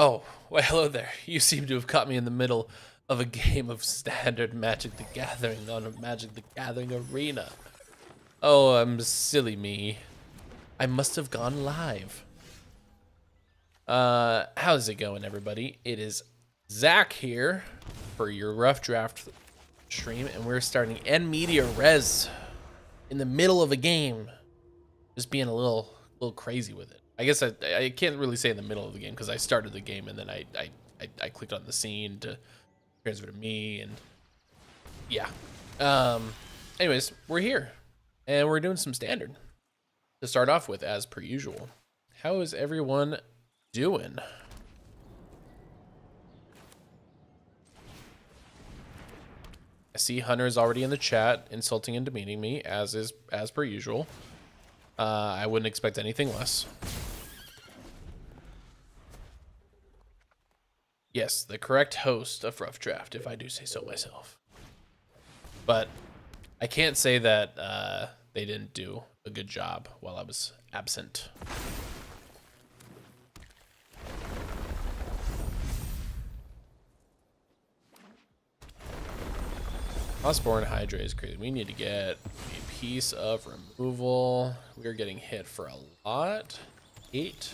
Oh, well, hello there. You seem to have caught me in the middle of a game of standard Magic the Gathering on a Magic the Gathering arena. Oh, I'm silly me. I must have gone live. How's it going, everybody? It is Zach here for your rough draft stream, and we're starting N Media Res in the middle of a game. Just being a little crazy with it. I guess I can't really say in the middle of the game because I started the game and then I clicked on the scene to transfer to me, and yeah. Anyways, we're here and we're doing some standard to start off with as per usual. How is everyone doing? I see Hunter is already in the chat insulting and demeaning me as per usual. I wouldn't expect anything less. Yes, the correct host of Rough Draft, if I do say so myself. But I can't say that they didn't do a good job while I was absent. Osborne Hydra is crazy. We need to get a piece of removal. We are getting hit for a lot. 8.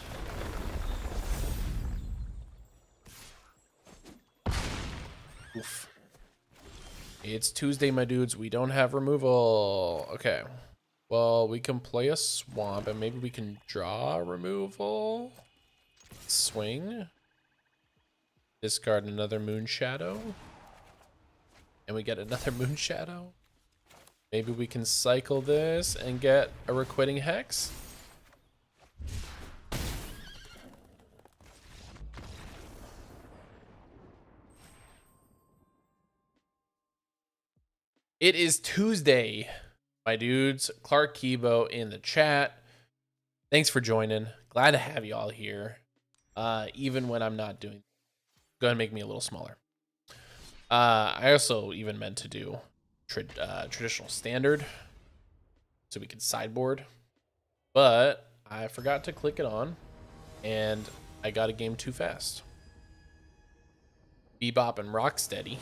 Oof. It's Tuesday, my dudes. We don't have removal. Okay. Well, we can play a swamp and maybe we can draw removal. Swing. Discard another Moon Shadow. And we get another Moon Shadow. Maybe we can cycle this and get a Requiting Hex. It is Tuesday, my dudes. Clark Kibo in the chat. Thanks for joining. Glad to have you all here. Even when I'm not doing, go ahead and make me a little smaller. I also even meant to do traditional standard so we could sideboard, but I forgot to click it on and I got a game too fast. Bebop and Rocksteady.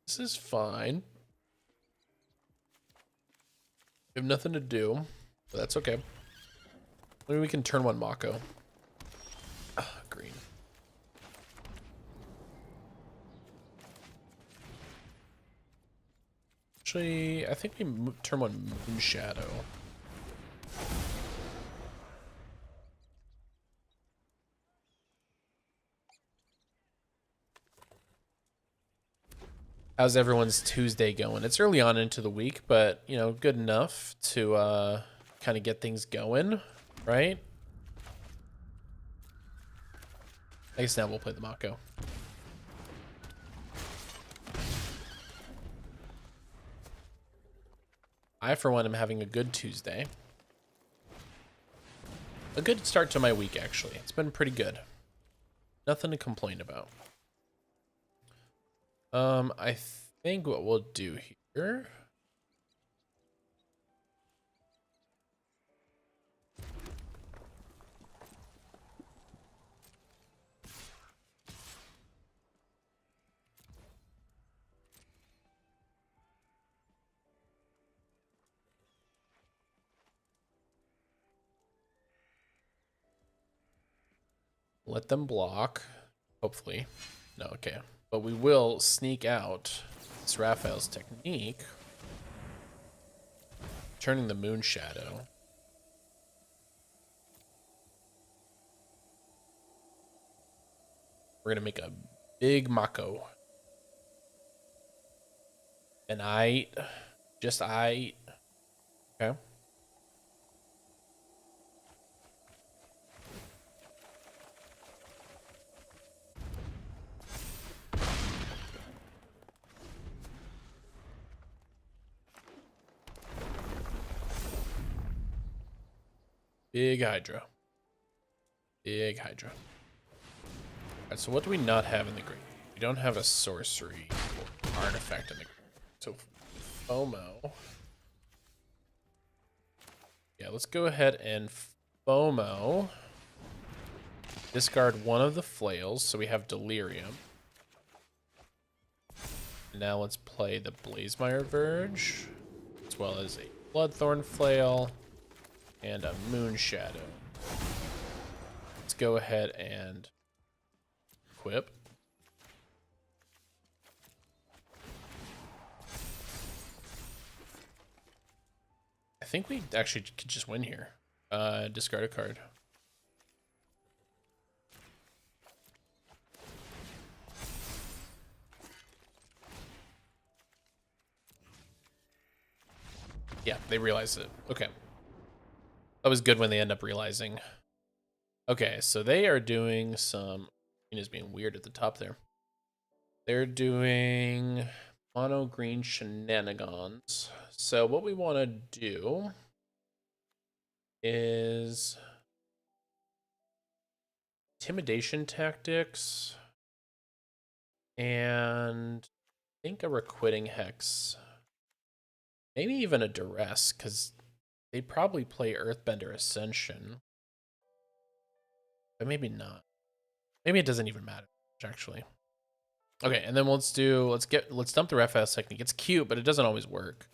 This is fine. We have nothing to do, but that's okay. Maybe we can turn one Mako. Green. Actually, I think we turn one Moon Shadow. How's everyone's Tuesday going? It's early on into the week, but, you know, good enough to kind of get things going, right? I guess now we'll play the Mako. I, for one, am having a good Tuesday. A good start to my week, actually. It's been pretty good. Nothing to complain about. I think what we'll do here. Let them block, hopefully. No, okay. But we will sneak out this Raphael's technique. Turning the Moon Shadow. We're going to make a big Mako. And just I. Okay. Big Hydra. Big Hydra. Alright, so what do we not have in the green? We don't have a sorcery or artifact in the green. So FOMO. Yeah, let's go ahead and FOMO. Discard one of the flails, so we have Delirium. Now let's play the Blazemire Verge, as well as a Bloodthorn Flail and a Moonshadow. Let's go ahead and equip. I think we actually could just win here. Discard a card. Yeah, they realized it. Okay. That was good when they end up realizing. Okay, so they are doing some... Is being weird at the top there. They're doing mono green shenanigans. So what we want to do is intimidation tactics and I think a requiting hex. Maybe even a duress, because they probably play Earthbender Ascension. But maybe not. Maybe it doesn't even matter, actually. Okay, and then let's dump the FS technique. It's cute, but it doesn't always work.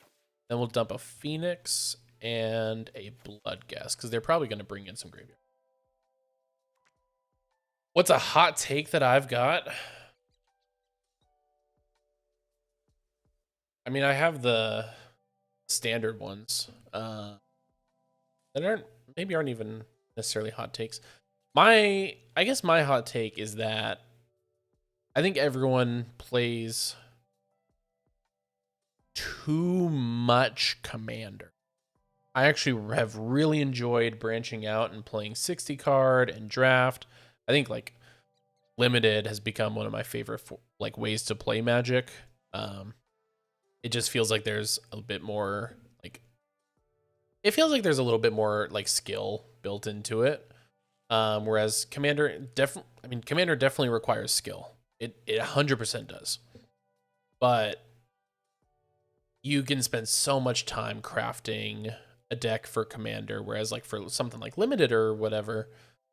Then we'll dump a Phoenix and a Blood Gas, because they're probably going to bring in some graveyard. What's a hot take that I've got? I mean, I have the standard ones that aren't even necessarily hot takes. I guess my hot take is that I think everyone plays too much Commander. I actually have really enjoyed branching out and playing 60 card and draft. I think like limited has become one of my favorite like ways to play Magic. It just feels like there's a bit more like there's a little bit more like skill built into it. Whereas Commander definitely requires skill. It 100% does. But you can spend so much time crafting a deck for Commander, whereas like for something like Limited or whatever,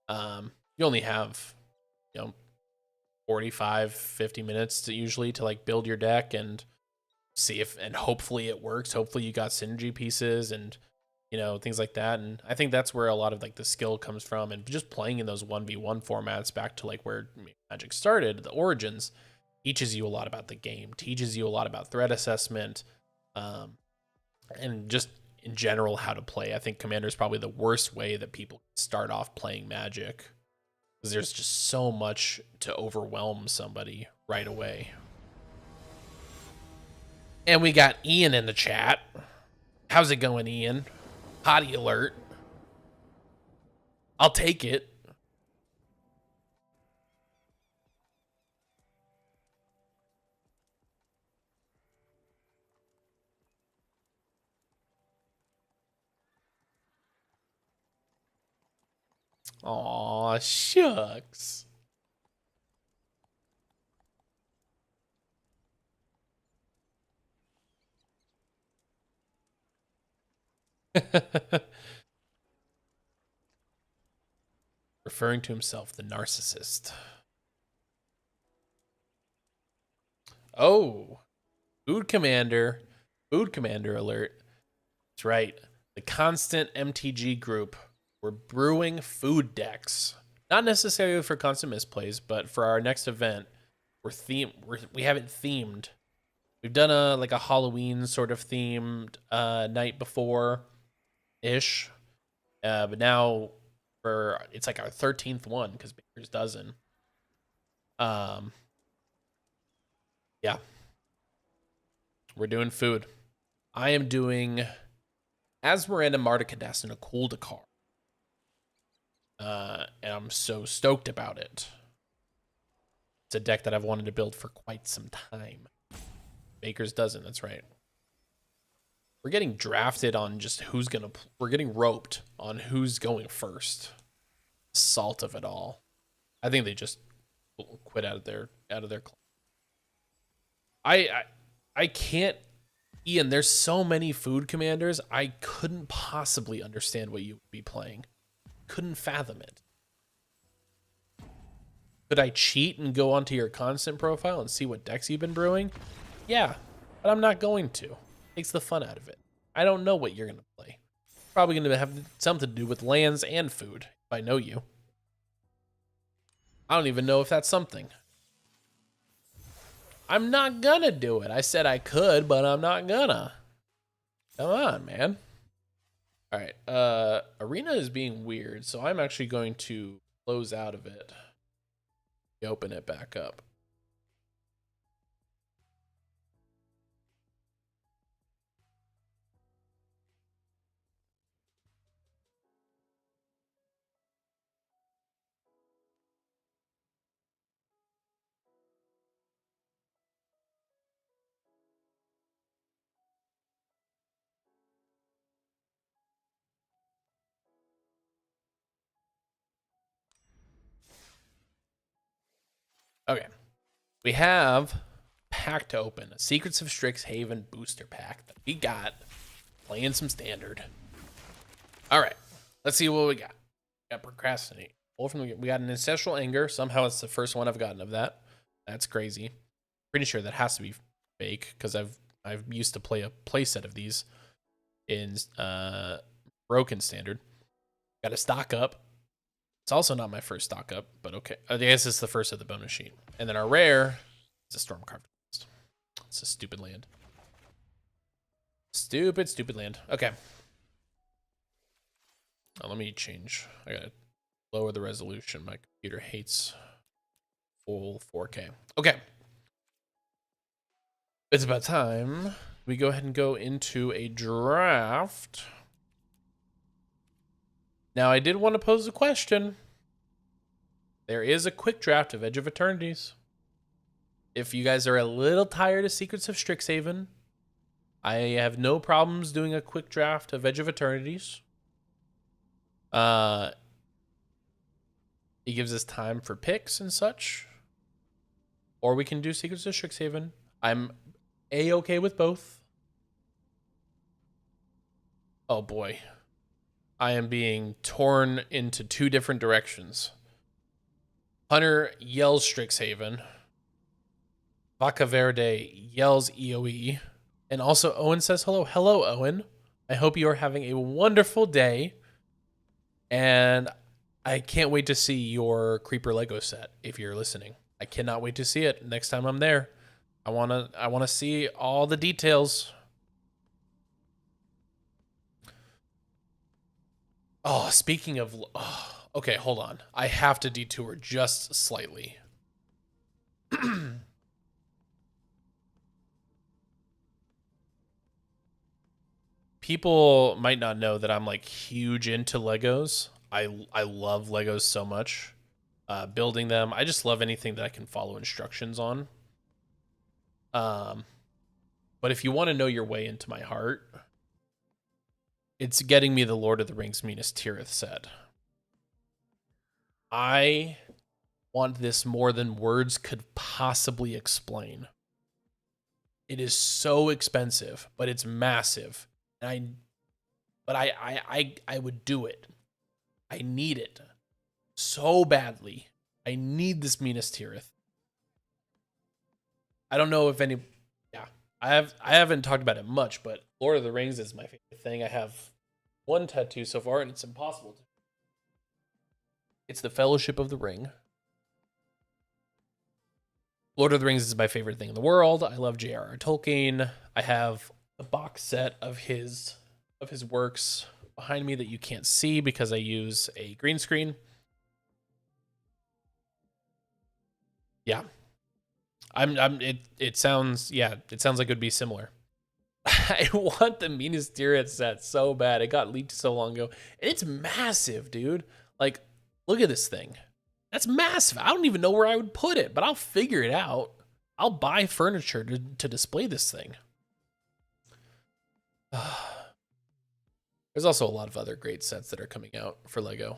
you only have 45, 50 minutes to usually to like build your deck and see if, and hopefully it works. Hopefully you got synergy pieces and things like that. And I think that's where a lot of like the skill comes from, and just playing in those 1v1 formats back to like where Magic started, the origins, teaches you a lot about the game, teaches you a lot about threat assessment, and just in general how to play. I think Commander is probably the worst way that people start off playing Magic, because there's just so much to overwhelm somebody right away. And we got Ian in the chat. How's it going, Ian? Hottie alert. I'll take it. Aw, shucks. Referring to himself, the narcissist. Oh, Food Commander alert. That's right. The Constant MTG group. We're brewing food decks. Not necessarily for constant misplays, but for our next event, we have it themed. We've done a Halloween sort of themed night before ish. But now it's like our 13th one because Baker's dozen. Yeah. We're doing food. I am doing Asmaranda Marticadass in a Cool Dakar. And I'm so stoked about it. It's a deck that I've wanted to build for quite some time. Baker's doesn't, that's right. We're getting drafted on just who's gonna. We're getting roped on who's going first. Salt of it all. I think they just quit out of their club. I can't. Ian, there's so many food commanders. I couldn't possibly understand what you would be playing. Couldn't fathom it. Could I cheat and go onto your constant profile and see what decks you've been brewing? Yeah, but I'm not going to. Takes the fun out of it. I don't know what you're going to play. Probably going to have something to do with lands and food, if I know you. I don't even know if that's something. I'm not gonna do it. I said I could, but I'm not gonna. Come on, man. All right, Arena is being weird, so I'm actually going to close out of it. Open it back up. Okay, we have pack to open, a Secrets of Strixhaven booster pack that we got playing some standard. All right, let's see what we got. Got Procrastinate. We got an Ancestral Anger. Somehow it's the first one I've gotten of that. That's crazy. Pretty sure that has to be fake because I've used to play a playset of these in Broken Standard. Got a stock up. It's also not my first stock up, but okay. I guess it's the first of the bonus sheet. And then our rare is a Stormcarved Forest. It's a stupid land. Stupid land. Okay. Let me change. I gotta lower the resolution. My computer hates full 4K. Okay. It's about time we go ahead and go into a draft. Now, I did want to pose a question. There is a quick draft of Edge of Eternities. If you guys are a little tired of Secrets of Strixhaven, I have no problems doing a quick draft of Edge of Eternities. It gives us time for picks and such. Or we can do Secrets of Strixhaven. I'm A-okay with both. Oh boy. I am being torn into two different directions. Hunter yells Strixhaven. Vaca Verde yells EOE. And also Owen says hello. Hello, Owen. I hope you are having a wonderful day. And I can't wait to see your Creeper Lego set if you're listening. I cannot wait to see it next time I'm there. I wanna see all the details. Oh, speaking of... Oh, okay, hold on. I have to detour just slightly. People might not know that I'm like huge into Legos. I love Legos so much. Building them. I just love anything that I can follow instructions on. But if you want to know your way into my heart, it's getting me the Lord of the Rings Minas Tirith set. I want this more than words could possibly explain. It is so expensive, but it's massive. And I would do it. I need it so badly. I need this Minas Tirith. I don't know if any... Yeah, I haven't talked about it much, but Lord of the Rings is my favorite thing. I have one tattoo so far, and it's impossible to... It's the Fellowship of the Ring. Lord of the Rings is my favorite thing in the world. I love J.R.R. Tolkien. I have a box set of his works behind me that you can't see because I use a green screen. Yeah. It sounds like it would be similar. I want the Minas Tirith set so bad. It got leaked so long ago. And it's massive, dude. Like, look at this thing. That's massive. I don't even know where I would put it, but I'll figure it out. I'll buy furniture to display this thing. There's also a lot of other great sets that are coming out for Lego.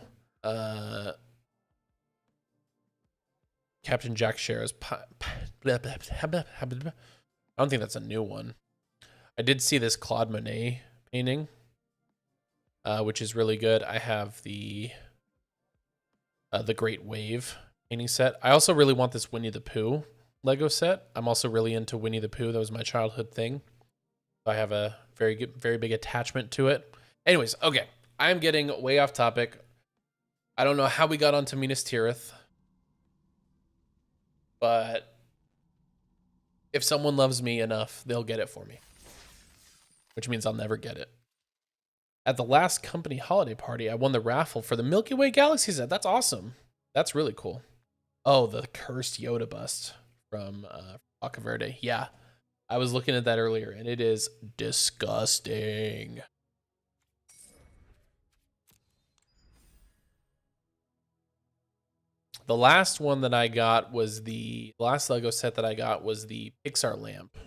Captain Jack Sparrow's... I don't think that's a new one. I did see this Claude Monet painting, which is really good. I have the Great Wave painting set. I also really want this Winnie the Pooh Lego set. I'm also really into Winnie the Pooh. That was my childhood thing. I have a very big attachment to it. Anyways, okay. I'm getting way off topic. I don't know how we got onto Minas Tirith, but if someone loves me enough, they'll get it for me, which means I'll never get it. At the last company holiday party, I won the raffle for the Milky Way Galaxy set. That's awesome. That's really cool. Oh, the cursed Yoda bust from Vaca Verde. Yeah, I was looking at that earlier, and it is disgusting. The last one that I got was the last Lego set that I got was the Pixar lamp,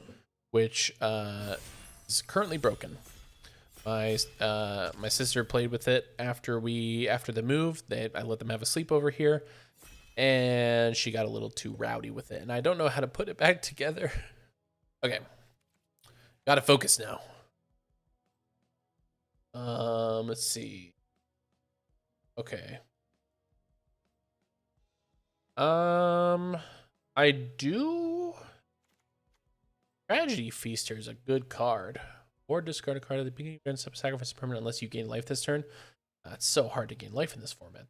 which is currently broken. My sister played with it after the move. I let them have a sleepover here, and she got a little too rowdy with it, and I don't know how to put it back together. Okay, gotta focus now. Let's see. Okay. I do. Tragedy Feaster is a good card. Or discard a card at the beginning. You're going to sacrifice a permanent unless you gain life this turn. It's so hard to gain life in this format.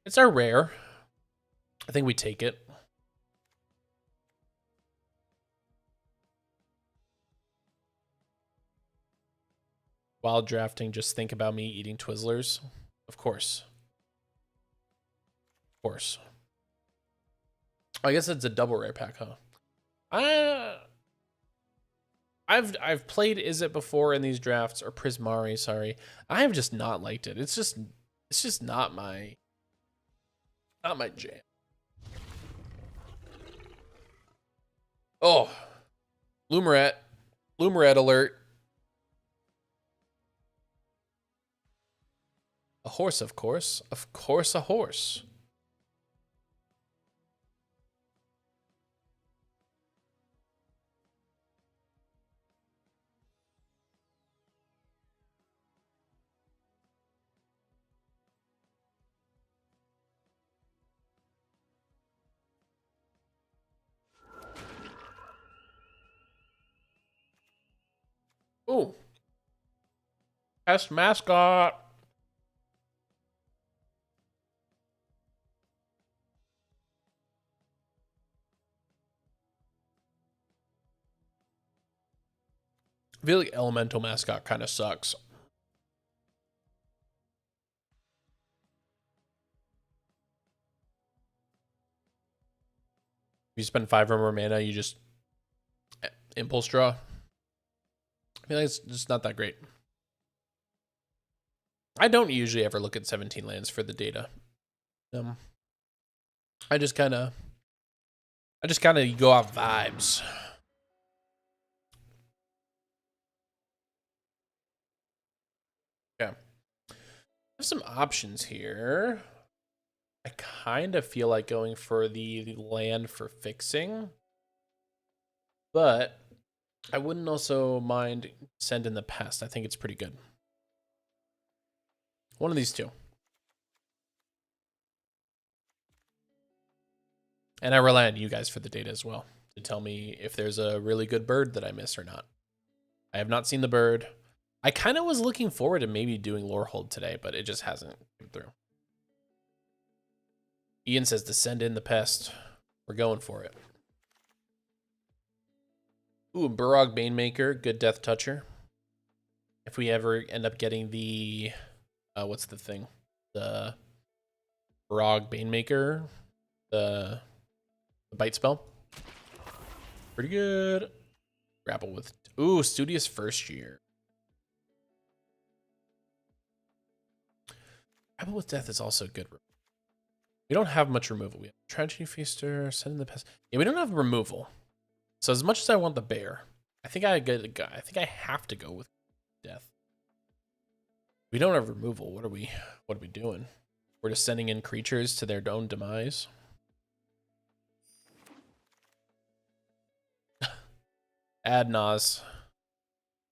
It's our rare. I think we take it. While drafting, just think about me eating Twizzlers. Of course. Of course. I guess it's a double rare pack, huh? I've played Is It before in these drafts, or Prismari, sorry. I have just not liked it. It's just not my jam. Oh, Bloomerette alert. A horse, of course. Of course, a horse. Ooh. Test mascot. I feel like elemental mascot kind of sucks. If you spend 5 or more mana, you just impulse draw. I feel like it's just not that great. I don't usually ever look at 17 lands for the data. I just kind of go off vibes. Okay. I have some options here. I kind of feel like going for the land for fixing, but I wouldn't also mind Send in the Pest. I think it's pretty good. One of these two. And I rely on you guys for the data as well to tell me if there's a really good bird that I miss or not. I have not seen the bird. I kind of was looking forward to maybe doing Lorehold today, but it just hasn't come through. Ian says to send in the pest. We're going for it. Ooh, Burog Banemaker, good Death Toucher. If we ever end up getting the, what's the thing? The Burog Banemaker, the bite spell. Pretty good. Grapple with, ooh, Studious First Year. Grapple with Death is also good. We don't have much removal. We have Tragedy Feaster, Send in the Past. Yeah, we don't have removal. So as much as I want the bear, I think I have to go with Death. We don't have removal. What are we doing? We're just sending in creatures to their own demise. Ad Nas.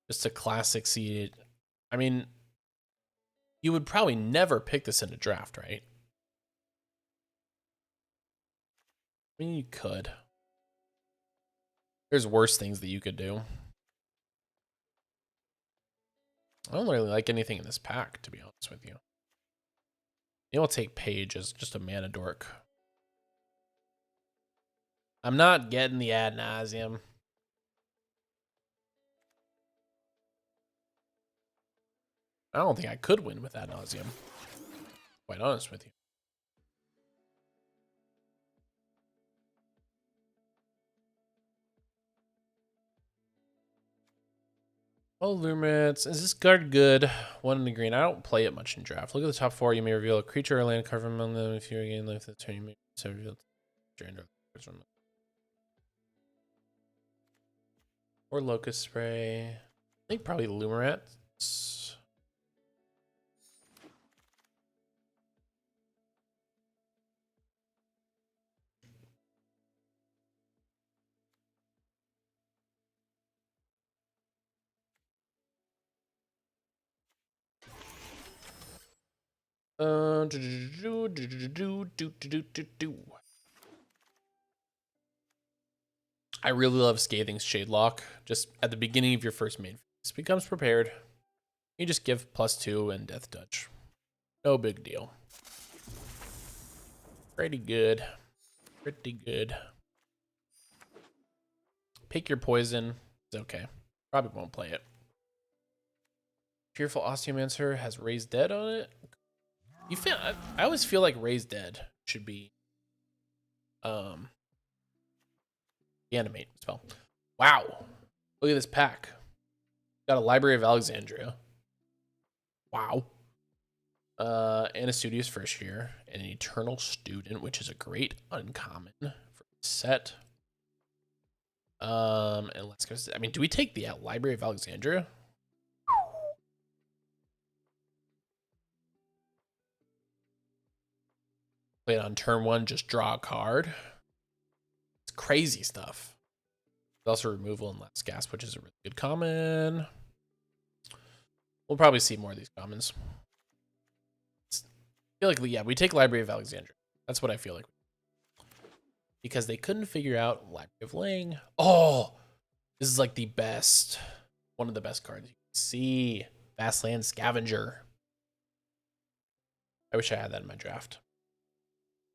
Just a classic seed. I mean, you would probably never pick this in a draft, right? I mean, you could. There's worse things that you could do. I don't really like anything in this pack, to be honest with you. Maybe I'll take Page as just a mana dork. I'm not getting the ad nauseum. I don't think I could win with ad nauseum. Quite honest with you. Oh, Lumrits. Is this card good? 1 in the green. I don't play it much in draft. Look at the top 4. You may reveal a creature or land card from among them. If you regain life that turn, you may reveal or Locust Spray. I think probably Lumrits. I really love Scathing's Shadelock. Just at the beginning of your first main phase. Becomes prepared. You just give +2 and Death Touch. No big deal. Pretty good. Pretty good. Pick your poison. It's okay. Probably won't play it. Fearful Osteomancer has Raised Dead on it. You feel? I always feel like Raised Dead should be the animate spell. Wow. Look at this pack. Got a Library of Alexandria. Wow. And a Studious First Year. And an Eternal Student, which is a great uncommon for set. And let's go. I mean, do we take the Library of Alexandria? Play it on turn 1, just draw a card. It's crazy stuff. There's also removal and Last Gasp, which is a really good common. We'll probably see more of these commons. I feel like, yeah, we take Library of Alexandria. That's what I feel like. Because they couldn't figure out Library of Ling. Oh, this is like the best, one of the best cards you can see. Vastland Scavenger. I wish I had that in my draft.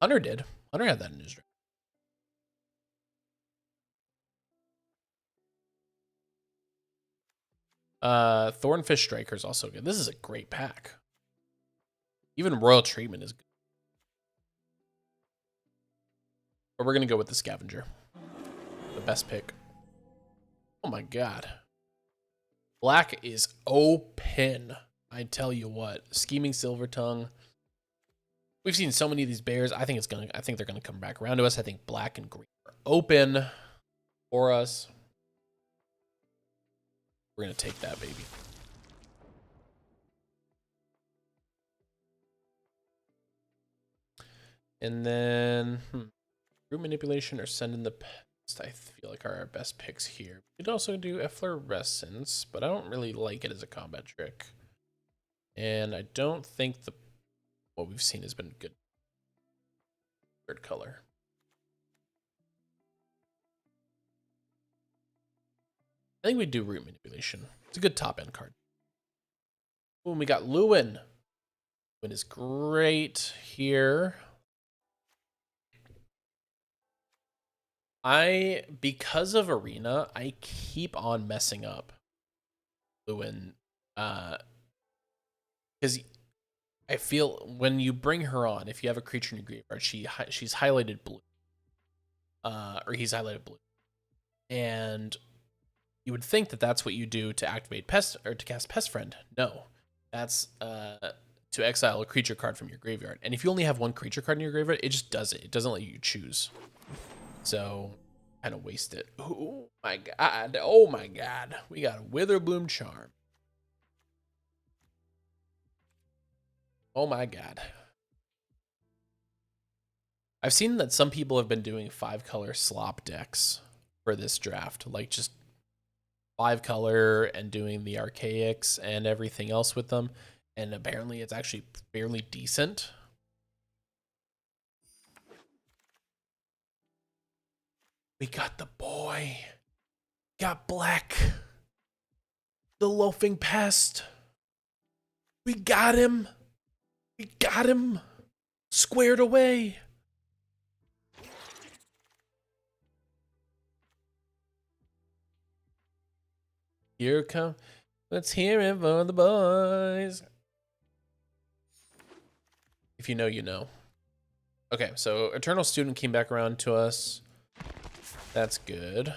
Hunter did. Hunter had that in his draft. Thornfish Striker is also good. This is a great pack. Even Royal Treatment is good. But we're going to go with the Scavenger. The best pick. Oh my god. Black is open. I tell you what. Scheming Silver Tongue. We've seen so many of these bears. I think they're gonna come back around to us. I think black and green are open for us. We're gonna take that, baby. And then Root Manipulation or Send in the Past, I feel like are our best picks here. We could also do Efflorescence, but I don't really like it as a combat trick. And I don't think what we've seen has been good. Third color. I think we do Root Manipulation. It's a good top end card. Ooh, and we got Lewin. Lewin is great here. Because of Arena, I keep on messing up Lewin. Because I feel when you bring her on, if you have a creature in your graveyard, she's highlighted blue. Or he's highlighted blue. And You would think that that's what you do to activate Pest or to cast Pest Friend. No, that's to exile a creature card from your graveyard. And if you only have one creature card in your graveyard, it just does it. It doesn't let you choose. So kind of waste it. Oh my god. Oh my god. We got a Witherbloom Charm. Oh my god. I've seen that some people have been doing 5-color slop decks for this draft, like just 5-color and doing the archaics and everything else with them, and apparently it's actually fairly decent. We got the boy. Got Black. The Loafing Pest. We got him. We got him. Squared away. Here come. Let's hear it for the boys. If you know, you know. Okay, so Eternal Student came back around to us. That's good.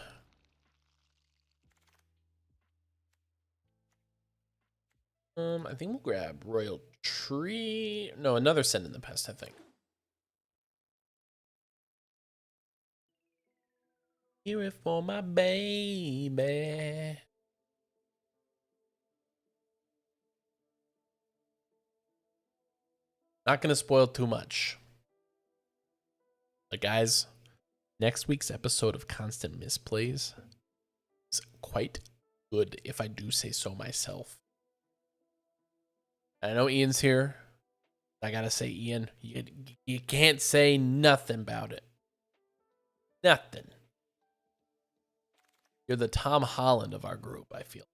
I think we'll grab Royal Tree. No, another Send in the Pest, I think. Hear it for my baby. Not going to spoil too much. But guys, next week's episode of Constant Misplays is quite good, if I do say so myself. I know Ian's here. I gotta say, Ian, you can't say nothing about it. Nothing. You're the Tom Holland of our group, I feel.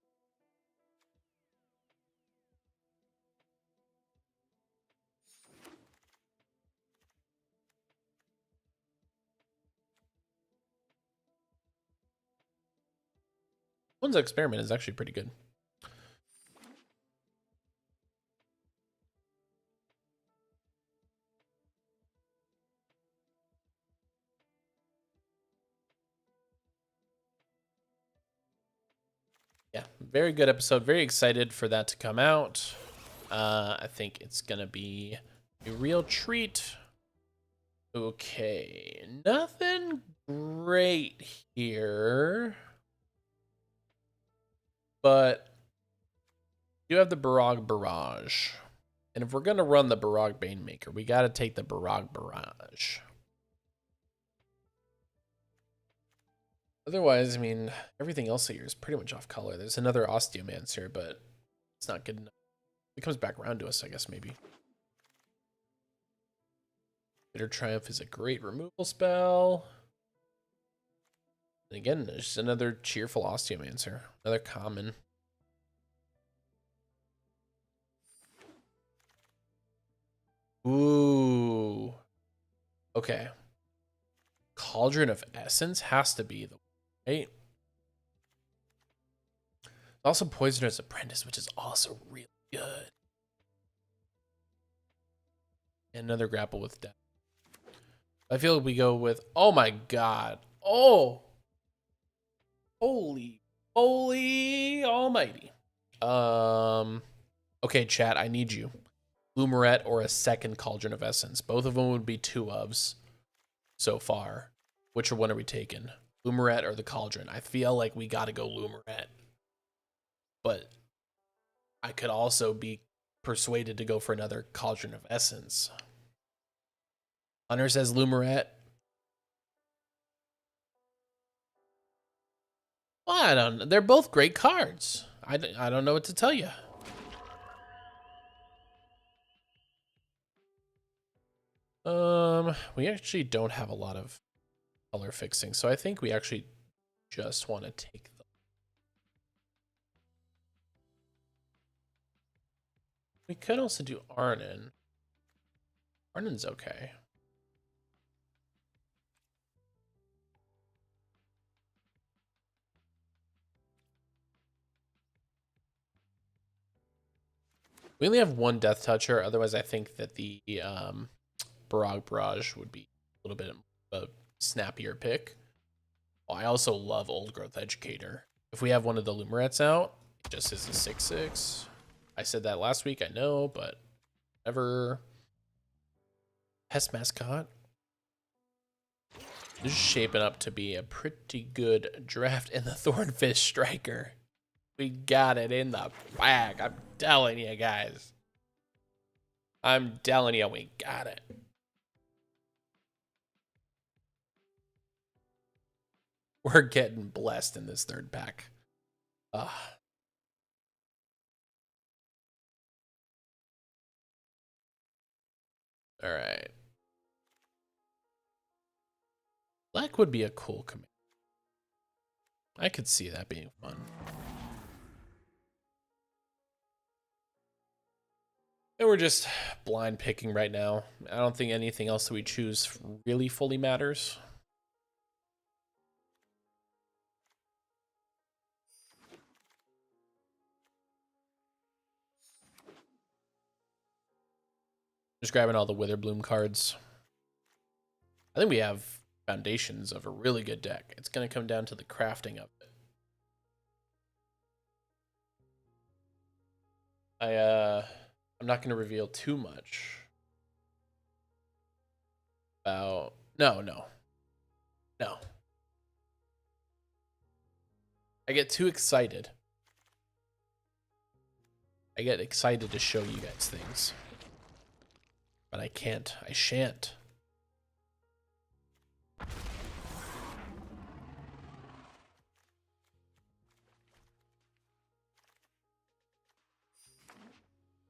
One's experiment is actually pretty good. Yeah, very good episode. Very excited for that to come out. I think it's gonna be a real treat. Okay, nothing great here, but you have the Barog Barrage. And if we're going to run the Barog Banemaker, we got to take the Barog Barrage. Otherwise, I mean, everything else here is pretty much off color. There's another Osteomancer, but it's not good enough. It comes back around to us, I guess, maybe. Bitter Triumph is a great removal spell. And again, there's just another cheerful Osteomancer. Another common. Ooh. Okay. Cauldron of Essence has to be the right. Also Poisoner's Apprentice, which is also really good. And another Grapple with Death. I feel like we go with, oh my god. Oh. Holy almighty. Okay, chat, I need you. Lumaret or a second Cauldron of Essence. Both of them would be 2-ofs so far. Which one are we taking? Lumaret or the Cauldron? I feel like we gotta go Lumaret. But I could also be persuaded to go for another Cauldron of Essence. Hunter says Lumaret. Well, I don't. They're both great cards. I don't know what to tell you. We actually don't have a lot of color fixing, so I think we actually just want to take them. We could also do Arnon. Arnon's okay. We only have one Death Toucher, otherwise I think that the Barog Barrage would be a little bit of a snappier pick. Oh, I also love Old Growth Educator. If we have one of the Lumerets out, it just is a 6/6. I said that last week, I know, but never. Pest mascot. This is shaping up to be a pretty good draft. And the Thornfish Striker. We got it in the bag. I'm telling you guys. I'm telling you, we got it. We're getting blessed in this third pack. All right. Black would be a cool command. I could see that being fun. And we're just blind picking right now. I don't think anything else that we choose really fully matters. Just grabbing all the Witherbloom cards. I think we have foundations of a really good deck. It's going to come down to the crafting of it. I'm not going to reveal too much about... No. I get too excited. I get excited to show you guys things. But I can't. I shan't.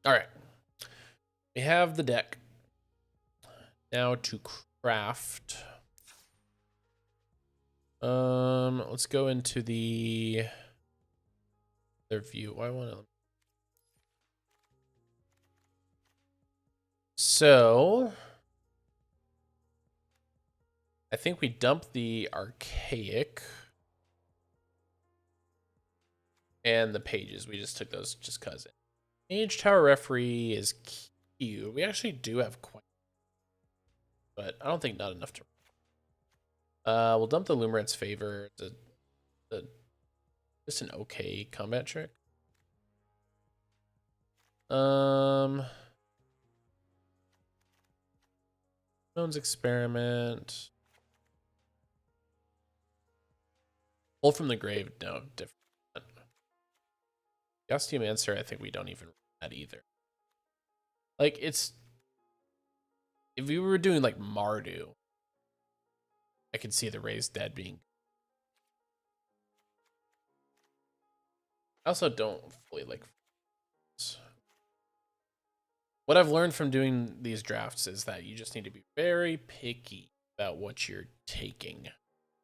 All right. We have the deck. Now to craft. Let's go into the other view. I want to. So I think we dumped the archaic and the pages. We just took those just cause. Mage Tower Referee is cute. We actually do have quite, but I don't think not enough to. We'll dump the Lumeret's Favor. Just an okay combat trick. Stone's Experiment. Pull from the Grave, no, different. Osteomancer, I think we don't even read that either. Like, it's... If we were doing, like, Mardu, I could see the Raised Dead being... I also don't fully like... What I've learned from doing these drafts is that you just need to be very picky about what you're taking.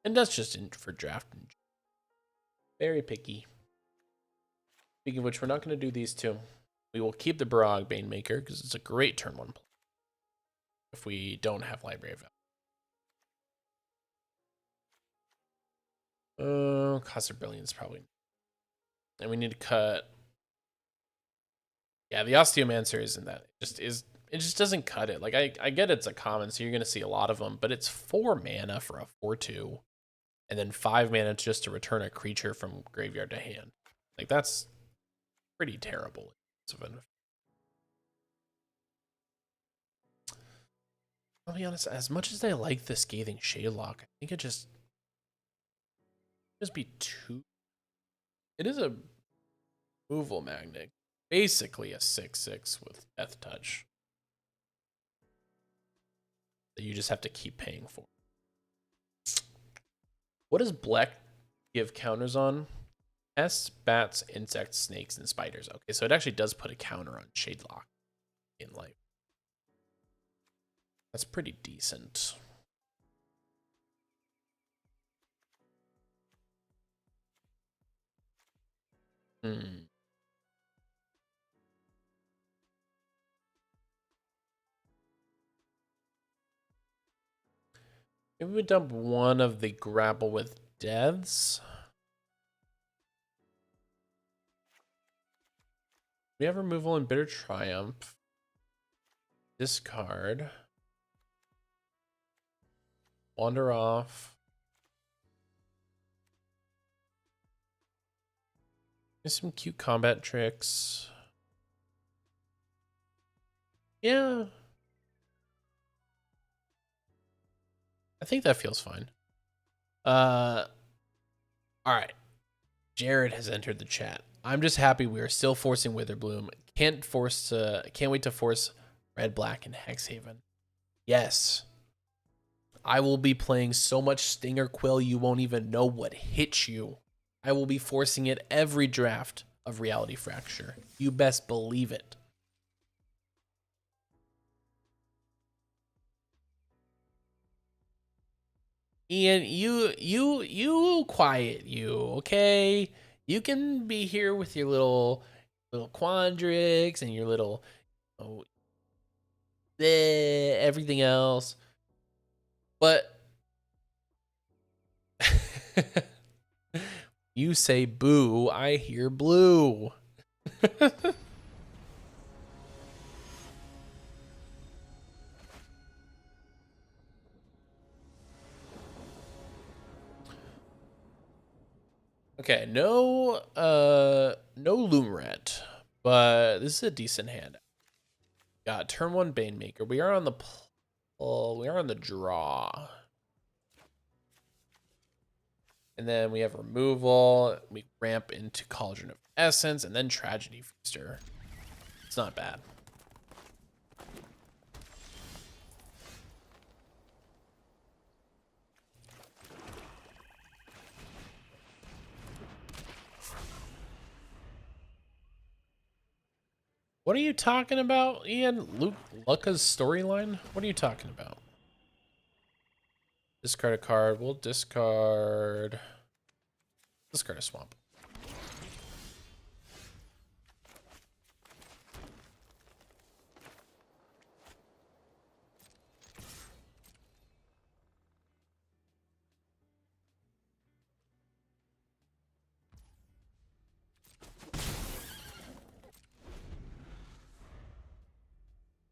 And that's just for drafting. Very picky. Speaking of which, we're not going to do these two. We will keep the Barag Banemaker because it's a great turn one play. If we don't have Library of Valor. Cost of Brilliance probably. And we need to cut. Yeah, the Osteomancer isn't that. It just doesn't cut it. Like I get it's a common, so you're gonna see a lot of them, but it's 4 mana for a 4/2, and then 5 mana just to return a creature from graveyard to hand. Like that's pretty terrible. I'll be honest, as much as I like the Scathing Shaylock, I think it just be too. It is a removal magnet. Basically a 6/6 with Death Touch that you just have to keep paying for. What does black give counters on? Pests, bats, insects, snakes, and spiders. Okay, so it actually does put a counter on Shadelock in life. That's pretty decent. Maybe we dump one of the Grapple with Deaths. We have removal and Bitter Triumph. Discard. Wander off. There's some cute combat tricks. Yeah. I think that feels fine. All right. Jared has entered the chat. I'm just happy we are still forcing Witherbloom. Can't wait to force Red, Black, and Hexhaven. Yes. I will be playing so much Stinger Quill you won't even know what hits you. I will be forcing it every draft of Reality Fracture. You best believe it. Ian, you quiet you, okay? You can be here with your little quandrix and your little oh, everything else. But you say boo, I hear blue. Okay, no Loomret, but this is a decent hand. Got turn 1 Banemaker. We are on the draw. And then we have removal. We ramp into Cauldron of Essence and then Tragedy Feaster. It's not bad. What are you talking about, Ian? Lucca's storyline? What are you talking about? Discard a card. We'll discard a swamp.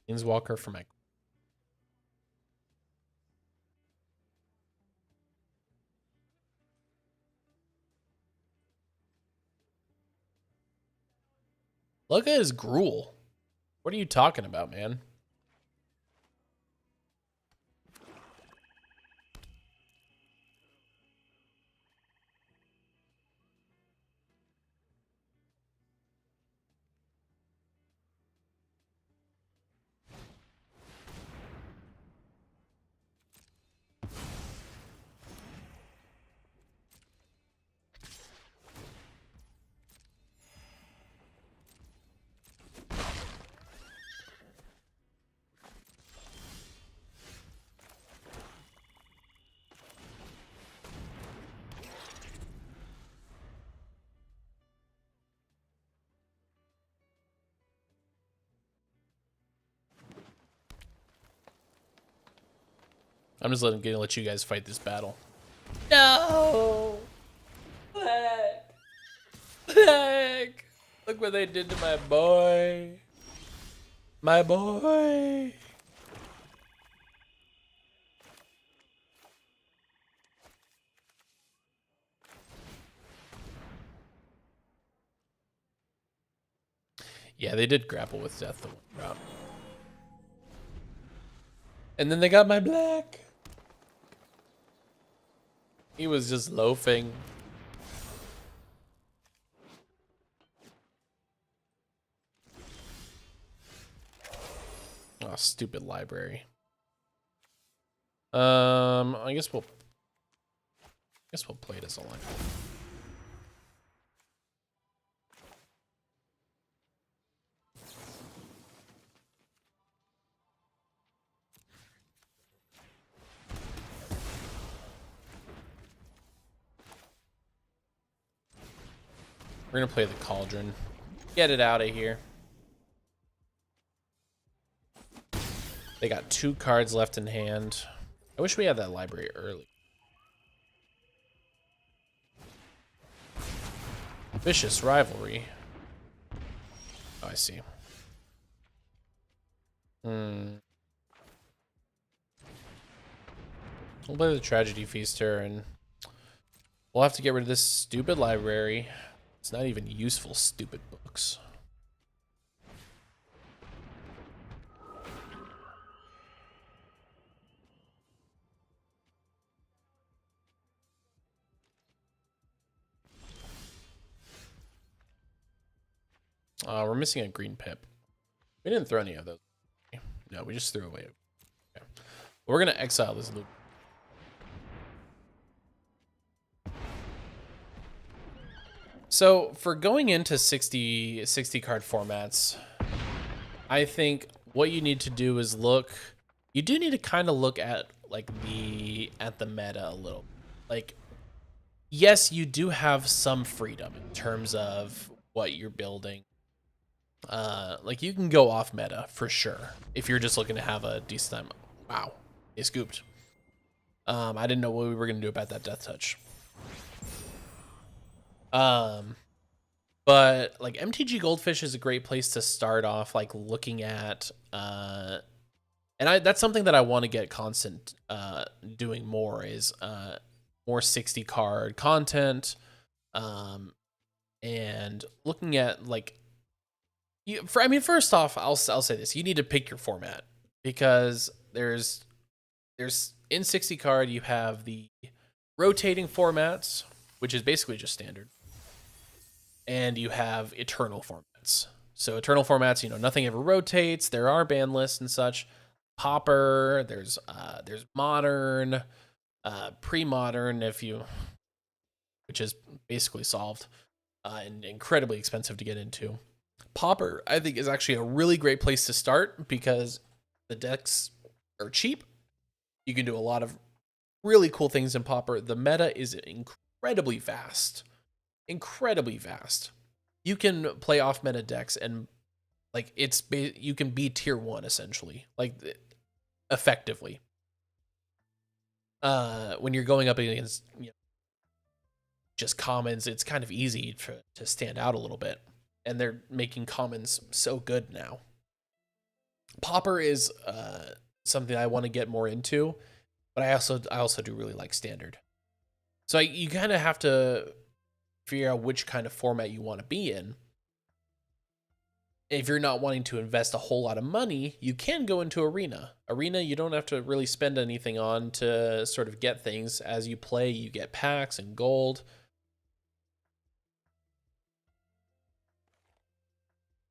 Planeswalker for my. Lucca is Gruul. What are you talking about, man? I'm just gonna let you guys fight this battle. No! Black! Black! Look what they did to my boy. My boy! Yeah, they did grapple with death the one route. And then they got my black. He was just loafing. Oh, stupid library. I guess we'll play it as a line. We're gonna play the Cauldron. Get it out of here. They got 2 cards left in hand. I wish we had that library early. Vicious Rivalry. Oh, I see. We'll play the Tragedy Feaster, and we'll have to get rid of this stupid library. It's not even useful, stupid books. We're missing a green pip. We didn't throw any of those. No, we just threw away. Okay. We're gonna exile this loop. So for going into 60 card formats, I think what you need to do is you do need to kind of look at like the meta a little. Like, yes, you do have some freedom in terms of what you're building. Like you can go off meta for sure if you're just looking to have a decent time. Wow, they scooped. I didn't know what we were gonna do about that death touch. But like MTG Goldfish is a great place to start off, like looking at and that's something that I want to get constant doing more is more 60 card content, and looking at like first off, I'll say this: you need to pick your format because there's in 60 card you have the rotating formats, which is basically just standard, and you have eternal formats. So eternal formats, you know, nothing ever rotates. There are ban lists and such. Pauper, there's modern, pre-modern, which is basically solved, and incredibly expensive to get into. Pauper, I think, is actually a really great place to start because the decks are cheap. You can do a lot of really cool things in Pauper. The meta is incredibly vast. Incredibly vast. You can play off meta decks and like you can be tier 1 essentially, like effectively. When you're going up against just commons, it's kind of easy to stand out a little bit, and they're making commons so good now. Pauper is something I want to get more into, but I also do really like standard. So you kind of have to figure out which kind of format you want to be in. If you're not wanting to invest a whole lot of money, you can go into Arena. Arena, you don't have to really spend anything on to sort of get things. As you play, you get packs and gold.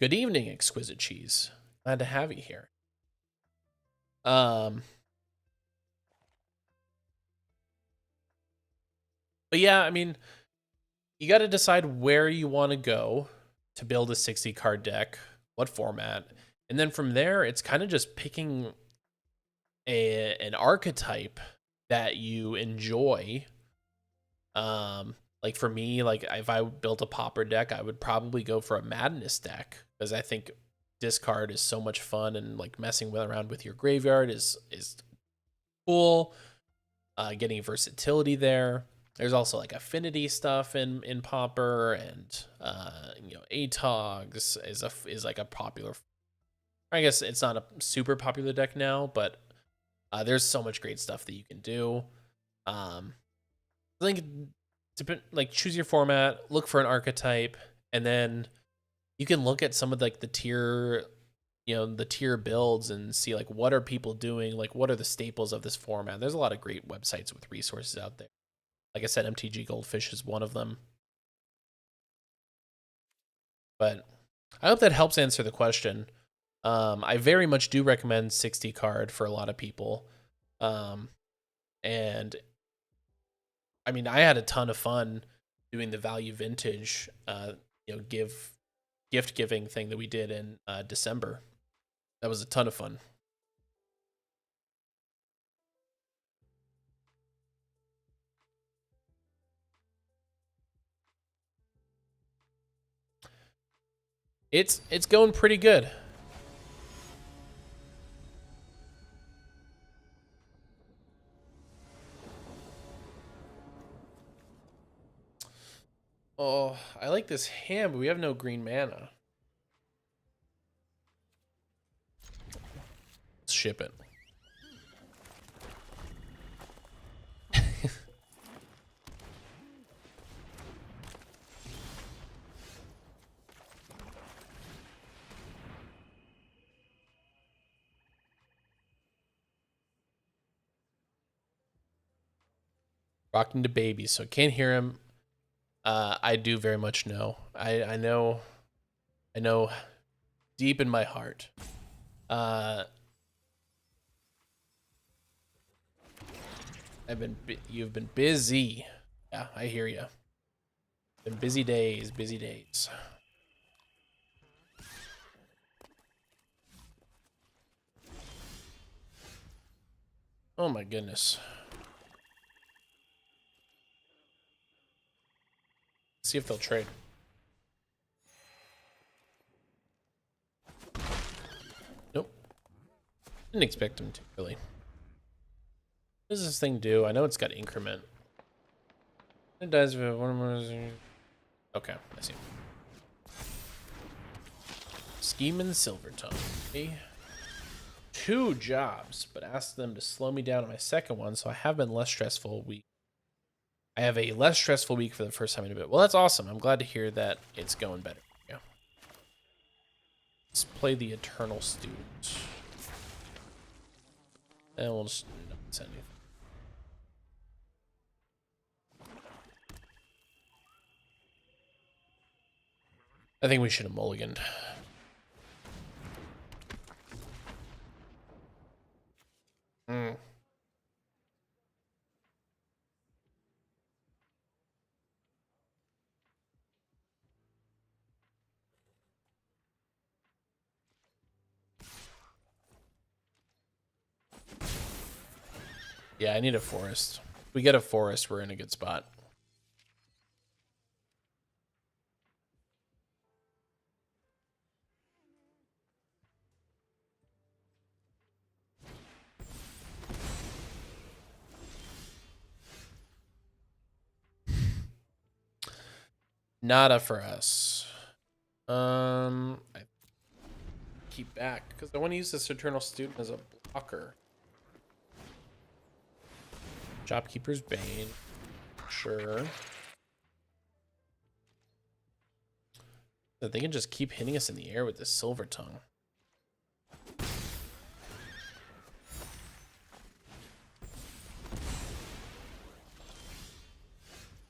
Good evening, Exquisite Cheese. Glad to have you here. But yeah, I mean, you got to decide where you want to go to build a 60 card deck, what format, and then from there it's kind of just picking an archetype that you enjoy. Like for me, like if I built a Pauper deck, I would probably go for a Madness deck because I think discard is so much fun, and like messing around with your graveyard is cool. Getting versatility there. There's also like affinity stuff in Pauper, and Atogs is like a popular. I guess it's not a super popular deck now, but there's so much great stuff that you can do. I think like choose your format, look for an archetype, and then you can look at some of like the tier builds and see like what are people doing, like what are the staples of this format. There's a lot of great websites with resources out there. Like I said, MTG Goldfish is one of them. But I hope that helps answer the question. I very much do recommend 60 card for a lot of people. And I mean, I had a ton of fun doing the value vintage, gift giving thing that we did in December. That was a ton of fun. It's going pretty good. Oh, I like this hand, but we have no green mana. Let's ship it. Rocking to babies, so can't hear him. I do very much know. I know deep in my heart. You've been busy. Yeah, I hear you. Been busy days, busy days. Oh my goodness. Let's see if they'll trade. Nope. Didn't expect them to, really. What does this thing do? I know it's got increment. It does. Okay, I see. Scheme and Silver Tongue. Okay. 2 jobs, but asked them to slow me down on my second one, so I have been less stressful week. I have a less stressful week for the first time in a bit. Well, that's awesome. I'm glad to hear that it's going better. Yeah. Let's play the Eternal Student. And we'll just not send anything. I think we should have mulliganed. Yeah, I need a forest. If we get a forest, we're in a good spot. Nada for us. I keep back because I want to use this Eternal Student as a blocker. Shopkeeper's Bane. Sure. They can just keep hitting us in the air with this Silver Tongue.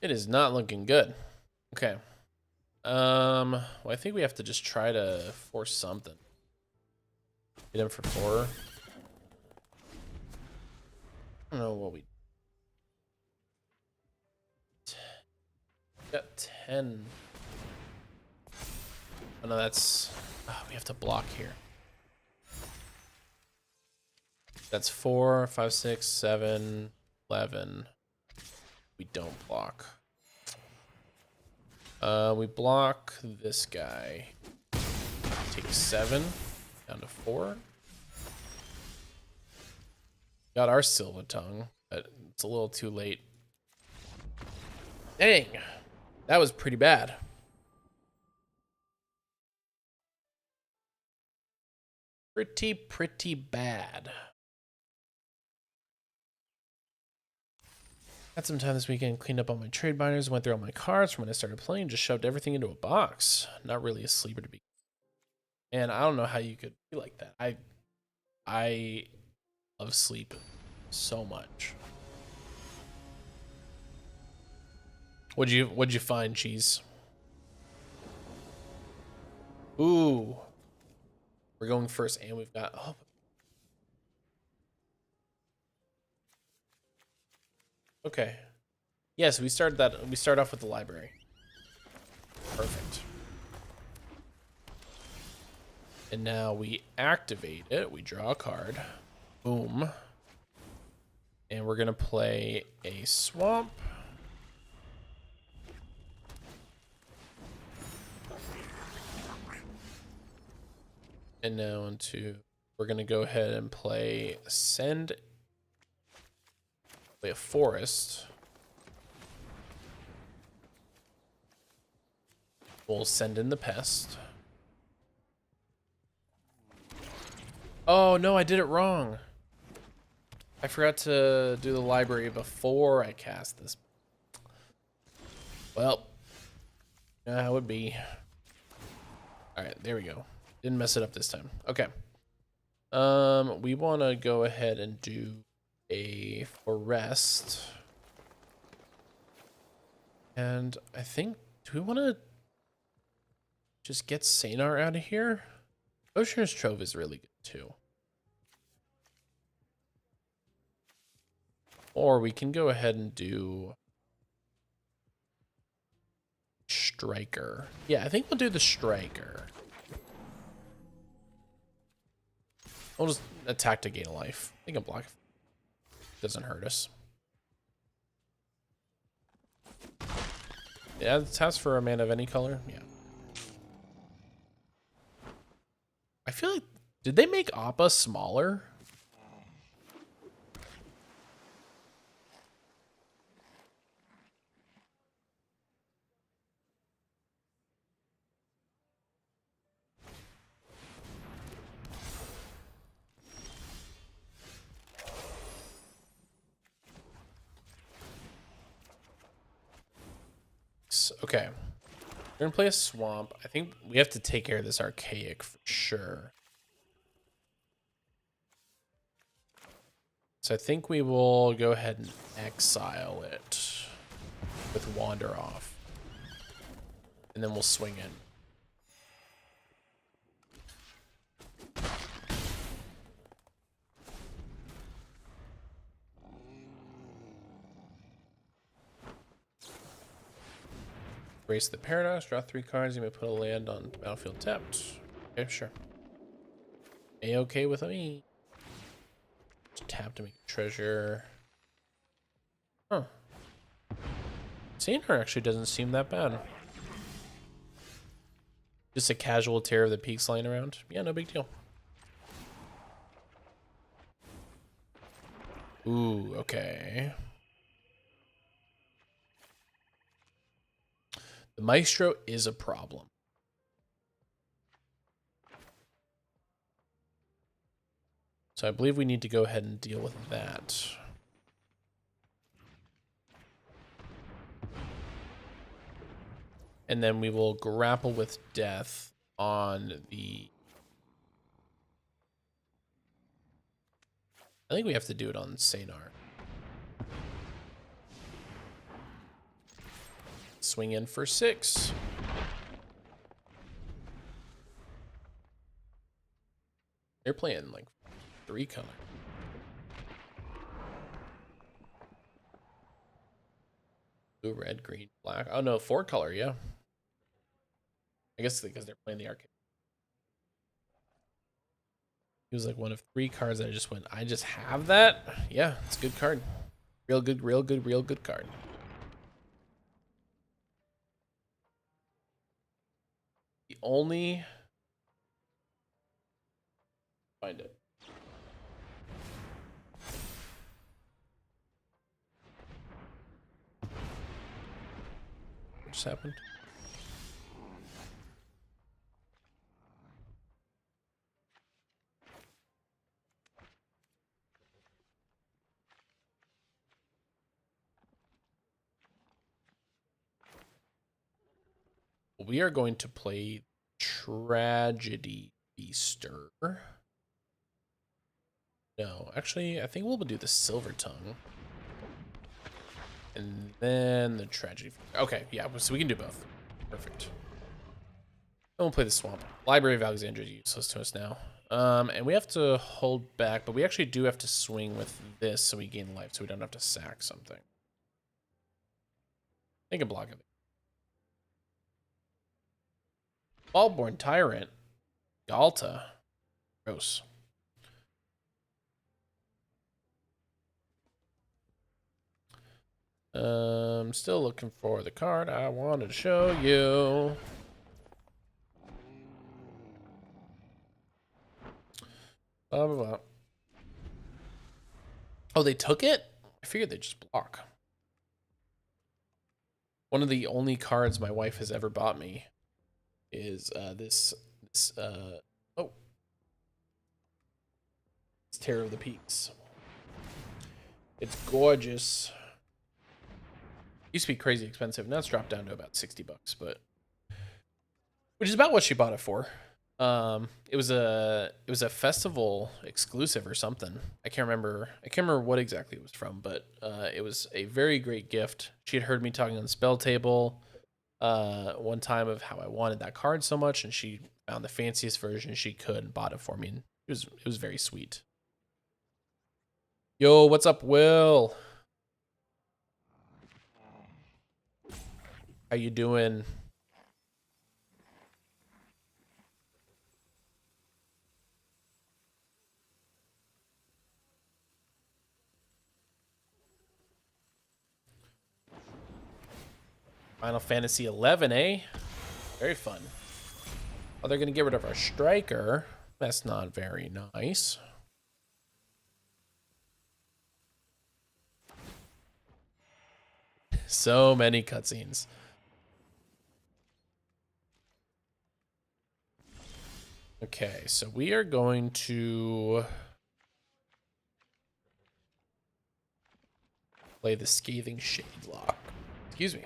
It is not looking good. Okay. Well, I think we have to just try to force something. Hit him for 4. I don't know what we got 10. Oh no, that's we have to block here. That's 4, 5, 6, 7, 11. We don't block. We block this guy. Take 7 down to 4. Got our Silver Tongue, but it's a little too late. Dang, that was pretty bad. Pretty bad. Had some time this weekend, cleaned up all my trade binders, went through all my cards from when I started playing, just shoved everything into a box. Not really a sleeper to be. And I don't know how you could be like that. I love sleep so much. What'd you find, Cheese? Ooh. We're going first, and we've got okay. Yeah, so we start off with the library. Perfect. And now we activate it. We draw a card. Boom. And we're gonna play a swamp. And now we're gonna go ahead and play play a forest. We'll send in the pest. Oh no, I did it wrong. I forgot to do the library before I cast this. Well, that would be. All right, there we go. Didn't mess it up this time. Okay. We want to go ahead and do a forest. And I think, do we want to just get Sanar out of here? Ocean's Trove is really good too. Or we can go ahead and do Striker. Yeah, I think we'll do the Striker. We'll just attack to gain a life. I think a block doesn't hurt us. Yeah, it has for a man of any color. Yeah. I feel like, did they make Appa smaller? Okay. We're gonna play a swamp. I think we have to take care of this archaic for sure. So I think we will go ahead and exile it with Wander Off. And then we'll swing in. Race the Paradox, draw 3 cards, you may put a land on battlefield tapped. Okay, sure. A-okay with me. Just tap to make a treasure. Huh. Seeing her actually doesn't seem that bad. Just a casual Terror of the Peaks lying around. Yeah, no big deal. Ooh, okay. The Maestro is a problem. So I believe we need to go ahead and deal with that. And then we will grapple with death on the... I think we have to do it on Sanar. Swing in for 6. They're playing like 3 color. Blue, red, green, black. Oh no, 4 color, yeah. I guess because they're playing the arcade. He was like one of 3 cards that I just went, I just have that? Yeah, it's a good card. Real good, real good, real good card. The only... Find it. What just happened? We are going to play Tragedy Feaster. No, actually, I think we'll do the Silver Tongue. And then the Tragedy Feaster. Okay, yeah, so we can do both. Perfect. And we'll play the Swamp. Library of Alexandria is useless to us now. And we have to hold back, but we actually do have to swing with this so we gain life, so we don't have to sack something. They can block it. Ballborn Tyrant. Galta. Gross. Still looking for the card I wanted to show you. Blah, blah, blah. Oh, they took it? I figured they'd just block. One of the only cards my wife has ever bought me is this it's Terror of the Peaks. It's gorgeous. Used to be crazy expensive. Now it's dropped down to about $60, but which is about what she bought it for. It was a festival exclusive or something. I can't remember what exactly it was from, but it was a very great gift. She had heard me talking on the spell table one time of how I wanted that card so much, and she found the fanciest version she could and bought it for me. And it was very sweet. Yo, what's up, Will? How you doing? Final Fantasy 11, eh? Very fun. Oh, they're gonna get rid of our striker. That's not very nice. So many cutscenes. Okay, so we are going to play the Scathing Shade Lock. Excuse me.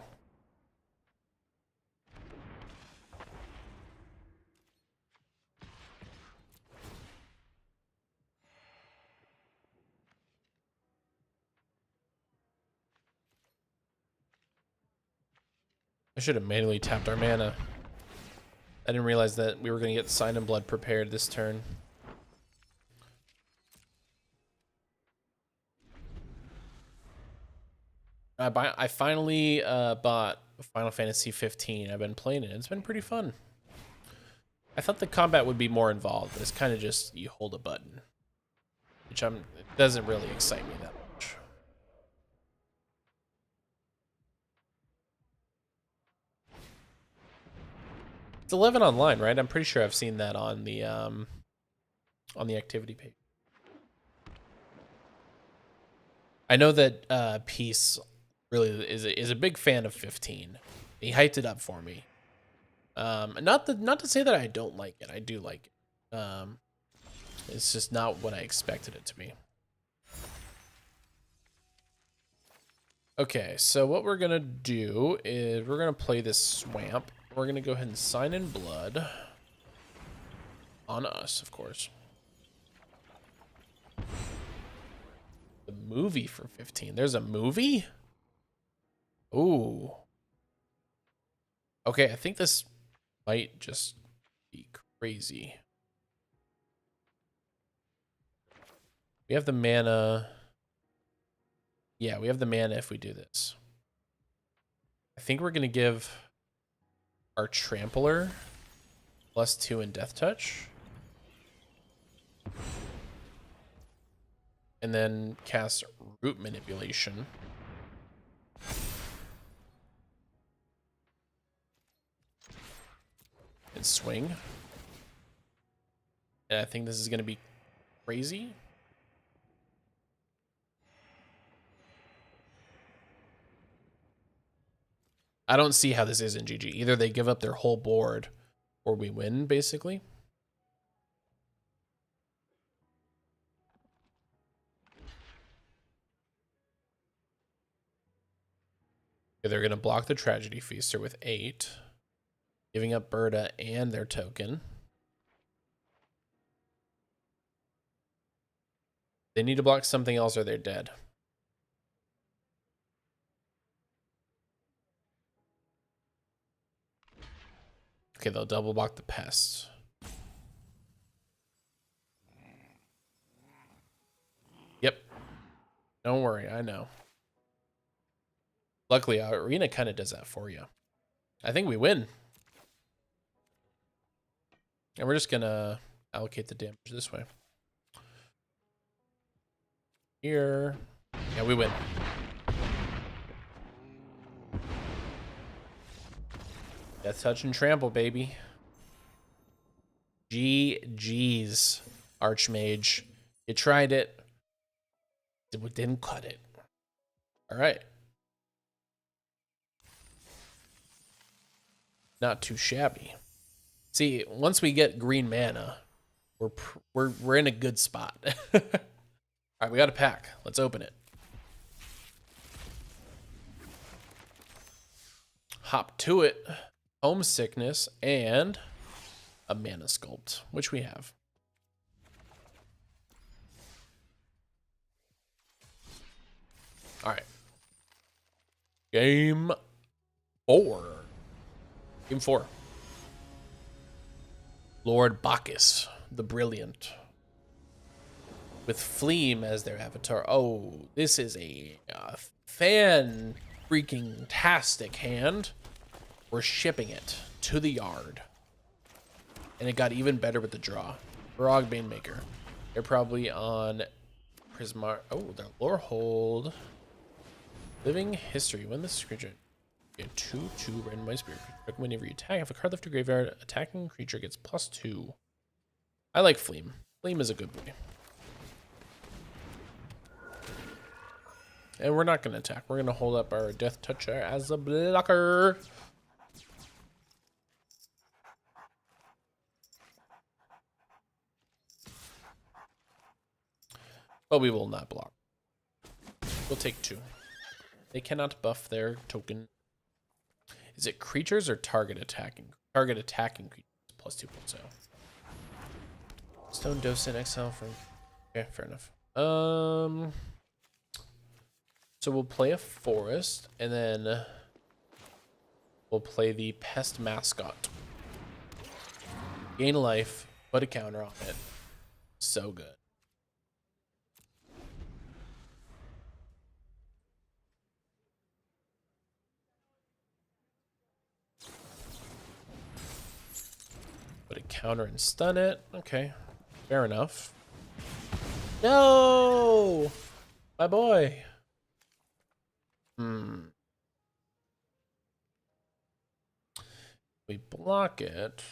I should have manually tapped our mana. I didn't realize that we were going to get Sign in Blood prepared this turn. I finally bought Final Fantasy 15. I've been playing it. It's been pretty fun. I thought the combat would be more involved, but it's kind of just you hold a button, which it doesn't really excite me that much. It's 11 online, right? I'm pretty sure I've seen that on the activity page. I know that Peace really is a big fan of 15. He hyped it up for me. Not to say that I don't like it. I do like it. It's just not what I expected it to be. Okay, so what we're gonna do is we're gonna play this Swamp. We're gonna go ahead and Sign in Blood on us, of course. The movie for 15. There's a movie? Ooh. Okay, I think this might just be crazy. We have the mana. Yeah, we have the mana if we do this. I think we're going to give our Trampler +2 in Death Touch. And then cast Root Manipulation. And swing. And I think this is going to be crazy. I don't see how this isn't GG. Either they give up their whole board or we win, basically. They're going to block the Tragedy Feaster with 8, giving up Berta and their token. They need to block something else or they're dead. Okay, they'll double block the Pest. Yep. Don't worry, I know. Luckily, our arena kind of does that for you. I think we win. And we're just going to allocate the damage this way. Here. Yeah, we win. Death Touch and Trample, baby. GG's, Archmage. You tried it. It didn't cut it. All right. Not too shabby. See, once we get green mana, we're in a good spot. All right, we got a pack. Let's open it. Hop to it. Homesickness and a mana sculpt, which we have. All right. Game 4. Game 4. Lord Bacchus, the Brilliant, with Fleam as their avatar. Oh, this is a fan-freaking-tastic hand. We're shipping it to the yard. And it got even better with the draw. Barog Banemaker. They're probably on Prismar. Oh, their lore hold. Living History. When this creature. Get 2/2 randomized spirit creature. Whenever you attack, if a card left your graveyard, attacking creature gets +2. I like Fleam. Fleam is a good boy. And we're not going to attack. We're going to hold up our Death Toucher as a blocker. But we will not block. We'll take 2. They cannot buff their token. Is it creatures or target attacking? Target attacking creatures +2.0. Stone Docent exile from. Okay, fair enough. So we'll play a forest, and then we'll play the Pest Mascot. Gain life, put a counter on it. So good. Put a counter and stun it. Okay, fair enough. No! My boy. We block it.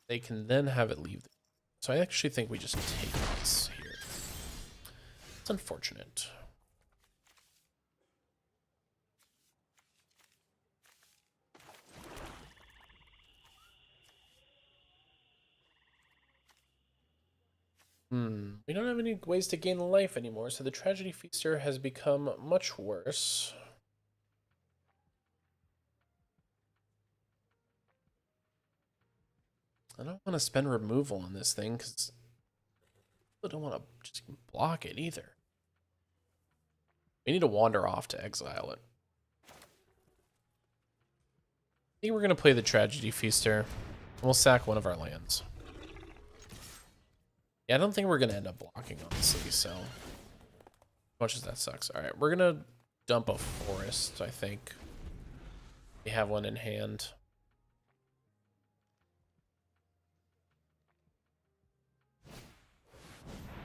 They can then have it leave. So I actually think we just take this here. It's unfortunate. We don't have any ways to gain life anymore, so the Tragedy Feaster has become much worse. I don't want to spend removal on this thing, because I don't want to just block it either. We need to wander off to exile it. I think we're going to play the Tragedy Feaster, and we'll sack one of our lands. Yeah, I don't think we're going to end up blocking, honestly, so. As much as that sucks. Alright, we're going to dump a forest, I think. We have one in hand.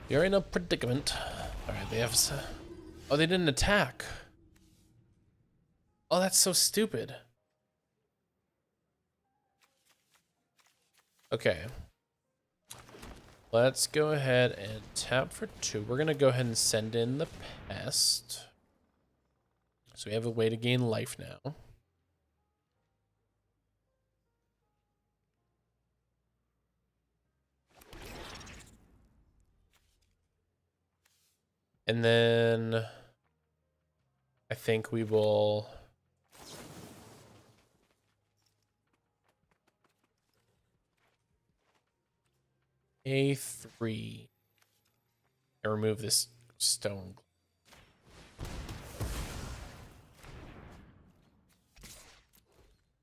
You're in a predicament. Alright, they have. Oh, they didn't attack. Oh, that's so stupid. Okay. Let's go ahead and tap for 2. We're going to go ahead and send in the Pest. So we have a way to gain life now. And then I think we will A3 and remove this stone.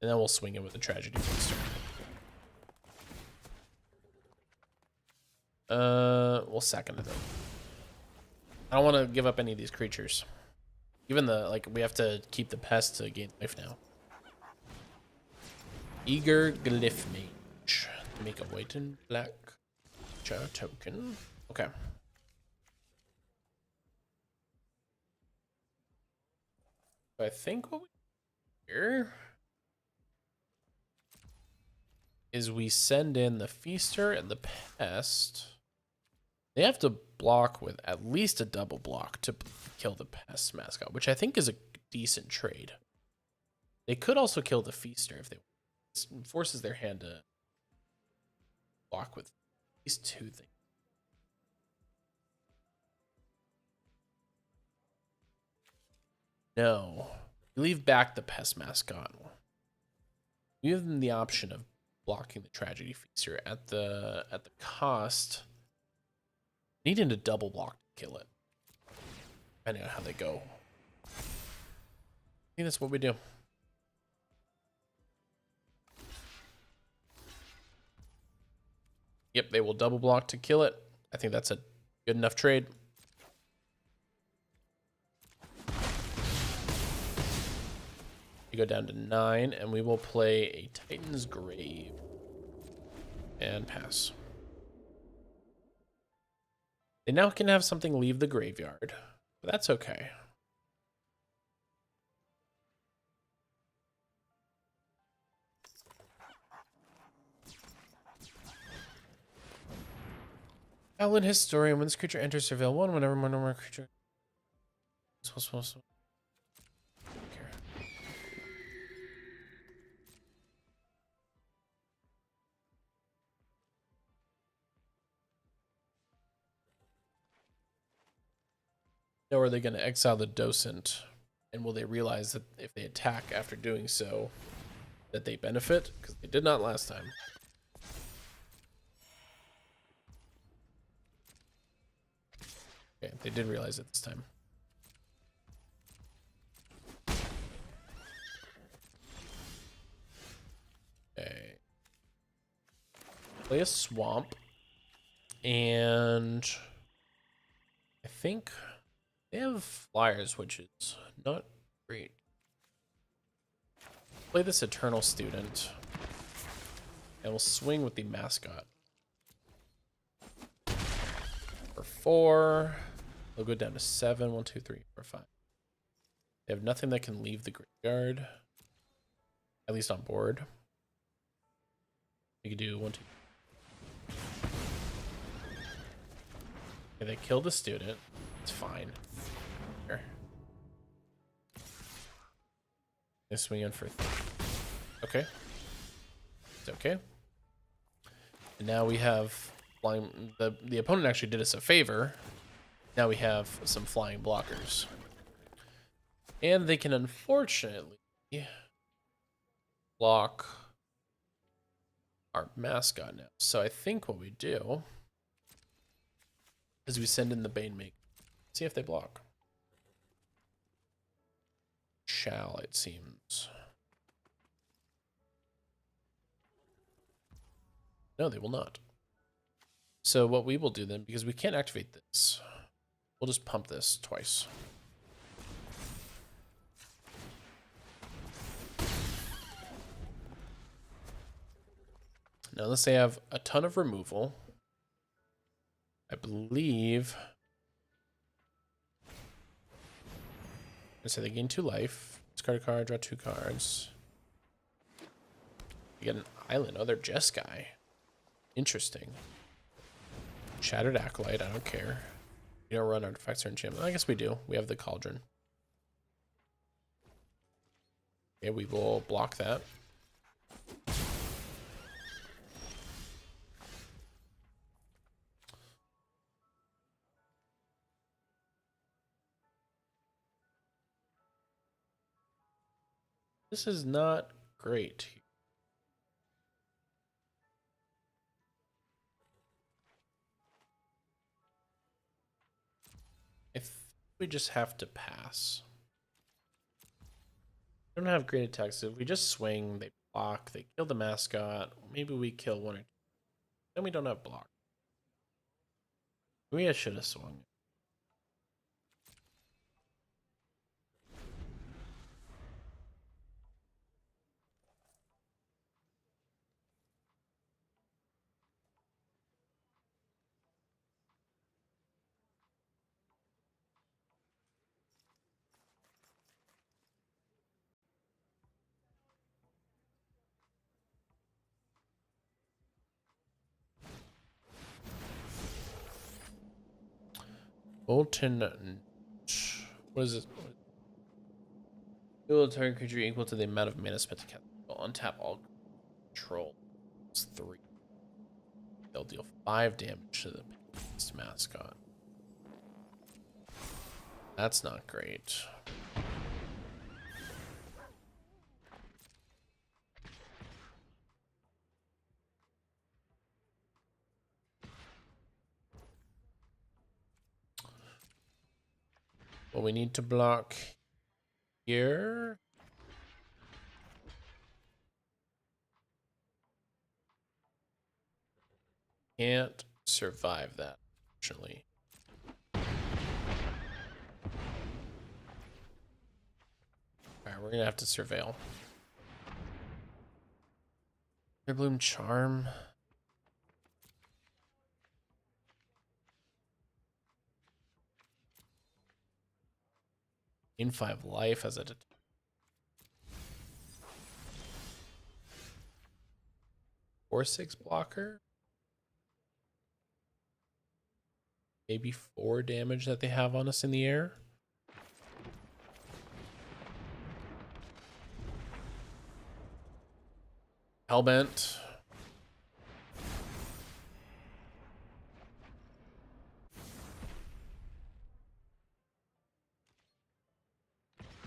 And then we'll swing it with the Tragedy Feaster. We'll second it though. I don't want to give up any of these creatures. Even the, like, we have to keep the Pest to gain life now. Eager Glyph Mage. Make a white and black token. Okay. I think what we do here is we send in the Feaster and the Pest. They have to block with at least a double block to kill the Pest Mascot, which I think is a decent trade. They could also kill the Feaster if they forces their hand to block with these 2 things. No. You leave back the Pest Mascot. You give them the option of blocking the Tragedy Feaster at the cost needing to double block to kill it. Depending on how they go. I think that's what we do. Yep, they will double block to kill it. I think that's a good enough trade. We go down to 9, and we will play a Titan's Grave. And pass. They now can have something leave the graveyard, but that's okay. Paladin Historian. When this creature enters surveil 1, whenever more creature. Now, are they going to exile the docent? And will they realize that if they attack after doing so, that they benefit? Because they did not last time. Okay, they did realize it this time. Okay. Play a swamp. And I think they have flyers, which is not great. Play this Eternal Student. And we'll swing with the mascot. For 4. They'll go down to 7. 1, 2, 3, 4, 5. They have nothing that can leave the graveyard. At least on board. You could do 1, 2. Okay, they killed the student. It's fine. Here. They swing in for 3. Okay. It's okay. And now we have flying. The opponent actually did us a favor. Now we have some flying blockers. And they can unfortunately block our mascot now. So I think what we do is we send in the Banemaker. See if they block. Shall, it seems. No, they will not. So what we will do then, because we can't activate this, we'll just pump this twice. Now unless they have a ton of removal, I believe. So they gain 2 life. Discard a card, draw 2 cards. You get an island. Oh, they're Jeskai. Interesting. Shattered Acolyte, I don't care. We don't run artifacts or enchantment. I guess we do. We have the Cauldron. Okay, we will block that. This is not great. I think we just have to pass. We don't have great attacks. If we just swing, they block, they kill the mascot. Maybe we kill 1 or 2. Then we don't have block. We should have swung. Bolton. What is it? You will target creature equal to the amount of mana spent to cast. Untap all control. It's 3. They'll deal 5 damage to the mascot. That's not great. Well, we need to block here. Can't survive that, actually. Alright, we're gonna have to surveil. Bloom Charm. In 5 life as a 4/6 blocker. Maybe 4 damage that they have on us in the air. Hellbent.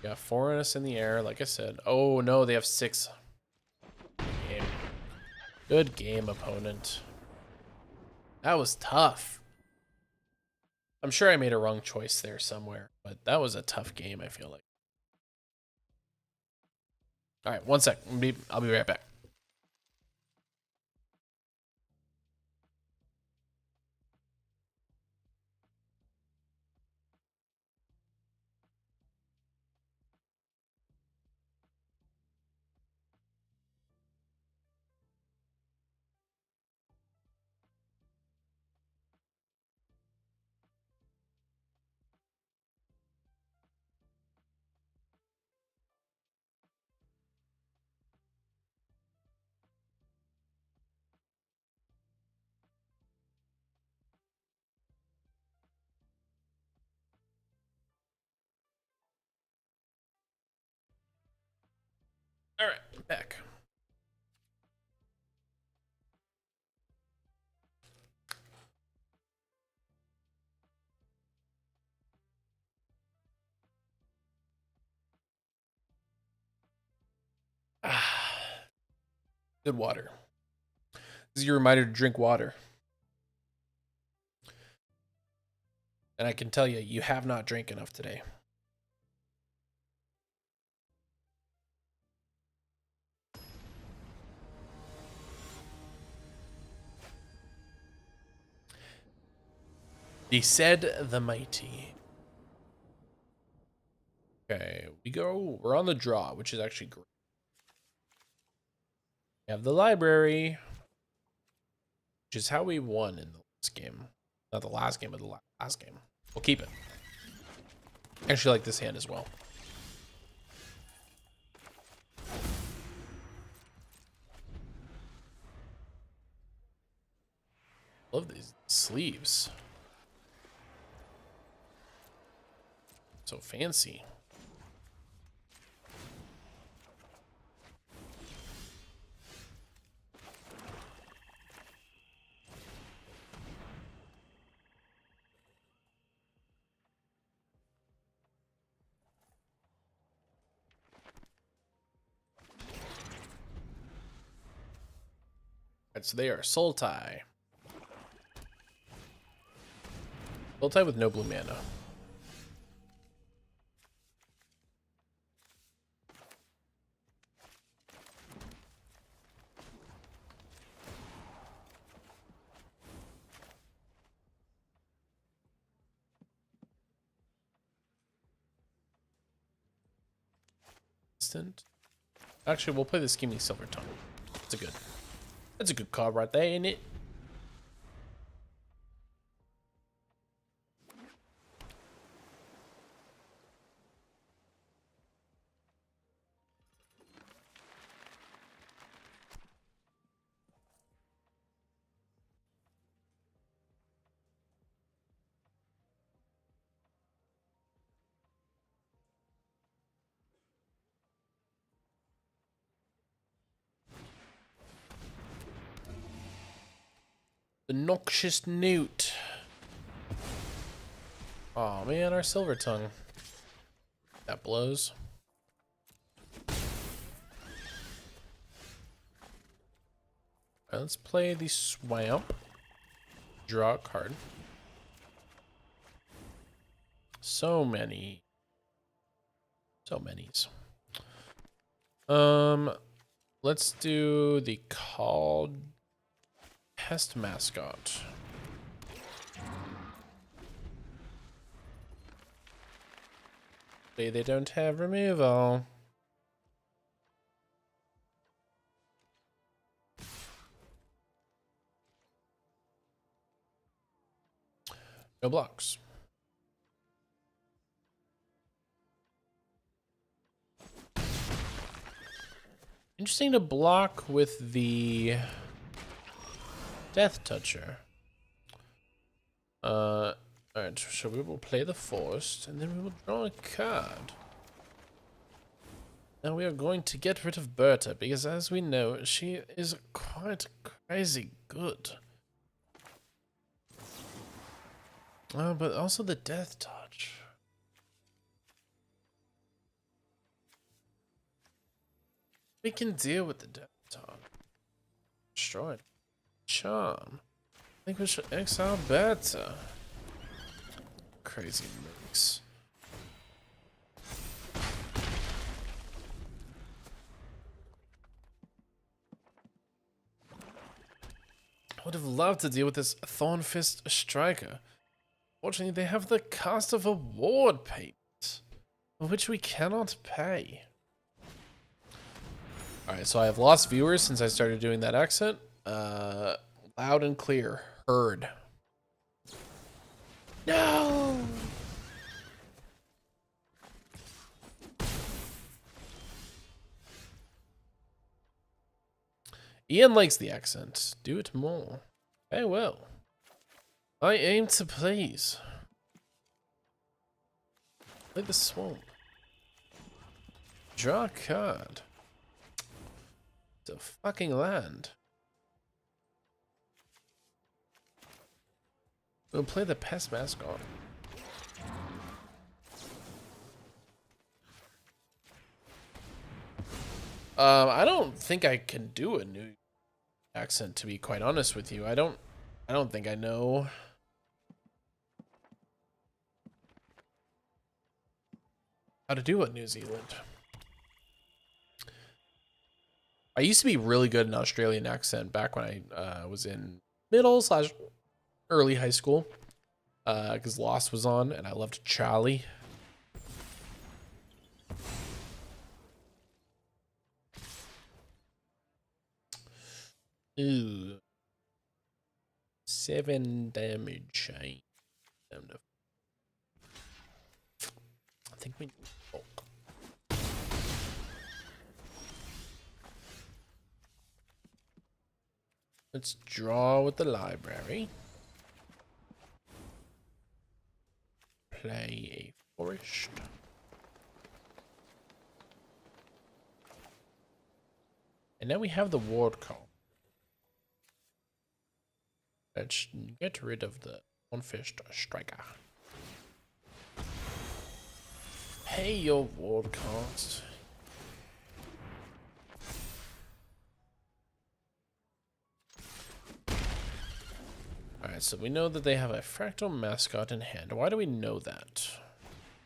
Got 4 on us in the air, like I said. Oh no, they have 6. Game. Good game, opponent. That was tough. I'm sure I made a wrong choice there somewhere, but that was a tough game, I feel like. All right, 1 sec. I'll be right back. All right, back. Good water. This is your reminder to drink water. And I can tell you, you have not drank enough today. He said the mighty. Okay, we're on the draw, which is actually great. We have the library, which is how we won in the last game. Not the last game, but the last game. We'll keep it. I actually like this hand as well. Love these sleeves. So fancy. Right, so they are Soul Tie. Soul Tie with no blue mana. Instant. Actually, we'll play the Scheming Silver Tongue. That's a good card right there, isn't it? The Noxious Newt. Oh man, our Silver Tongue. That blows. Right, let's play the Swamp. Draw a card. So many. So many's. Let's do the called pest mascot. They don't have removal. No blocks. Interesting to block with the Death Toucher. Alright, so we will play the Forest, and then we will draw a card. Now we are going to get rid of Berta, because as we know, she is quite crazy good. Oh, but also the Death Touch. We can deal with the Death Touch. Destroyed. Charm. I think we should exile Berta. Crazy mix. I would have loved to deal with this Thornfist Striker. Fortunately, they have the Cast of Award payment, which we cannot pay. Alright, so I have lost viewers since I started doing that accent. Loud and clear. Heard. No! Ian likes the accent. Do it more. Very well. I aim to please. Play the swamp. Draw a card. It's a fucking land. We'll play the pest mascot. I don't think I can do a new accent, to be quite honest with you. I don't think I know. How to do a New Zealand. I used to be really good in Australian accent back when I was in middle/early high school. Because Lost was on and I loved Charlie. Ooh. 7 damage. I think we need bulk. Let's draw with the library. Play a forest. And now we have the ward call. Let's get rid of the Thornfist Striker. Pay your ward cost. Alright, so we know that they have a fractal mascot in hand. Why do we know that?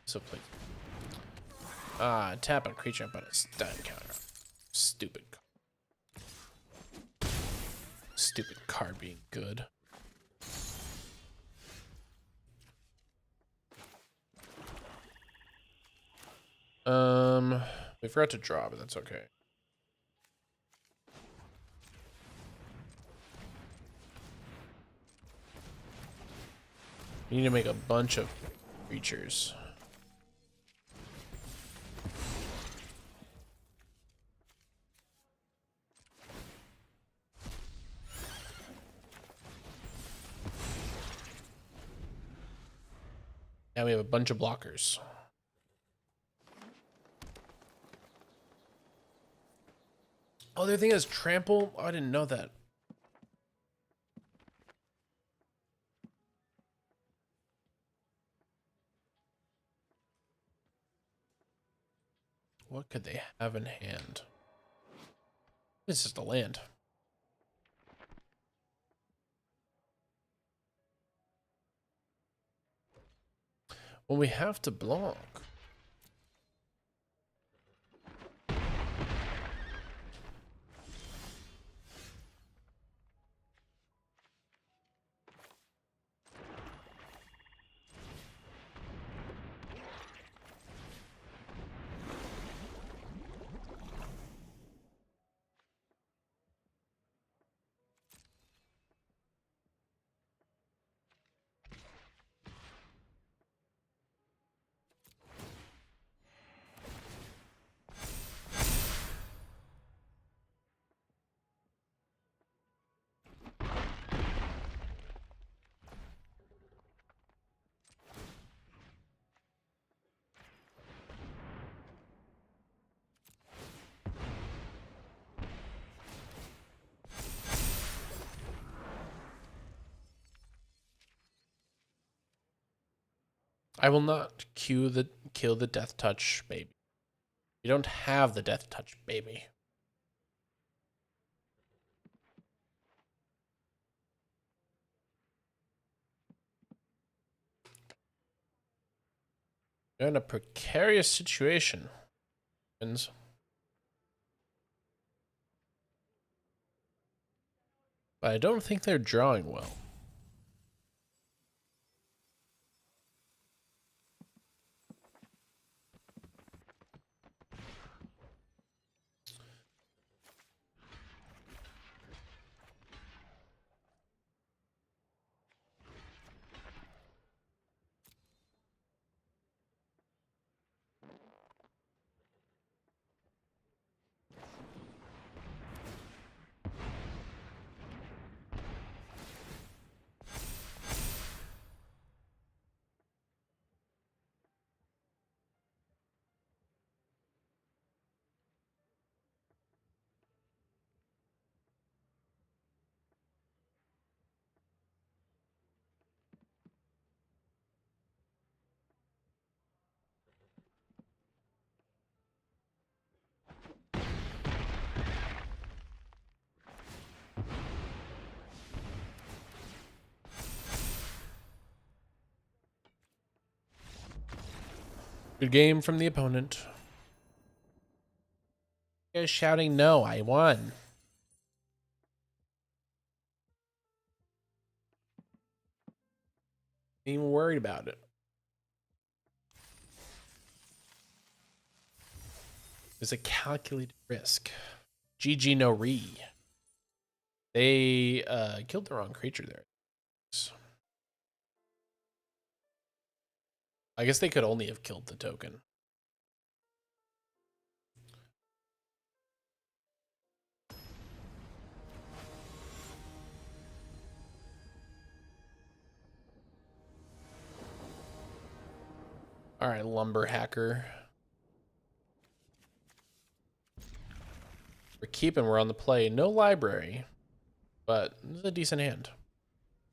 So please. Tap a creature but a stun counter. Stupid card. Stupid card being good. We forgot to draw, but that's okay. We need to make a bunch of creatures. Now we have a bunch of blockers. Oh, their thing is trample? Oh, I didn't know that. What could they have in hand? It's just a land. Well, we have to block. I will not kill the death touch baby. You don't have the death touch baby. You're in a precarious situation. But I don't think they're drawing well. Good game from the opponent. You guys shouting, no, I won. Ain't even worried about it. It's a calculated risk. GG no re. They killed the wrong creature there. I guess they could only have killed the token. All right, lumber hacker. We're keeping, we're on the play. No library, but this is a decent hand.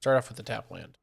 Start off with the tap land.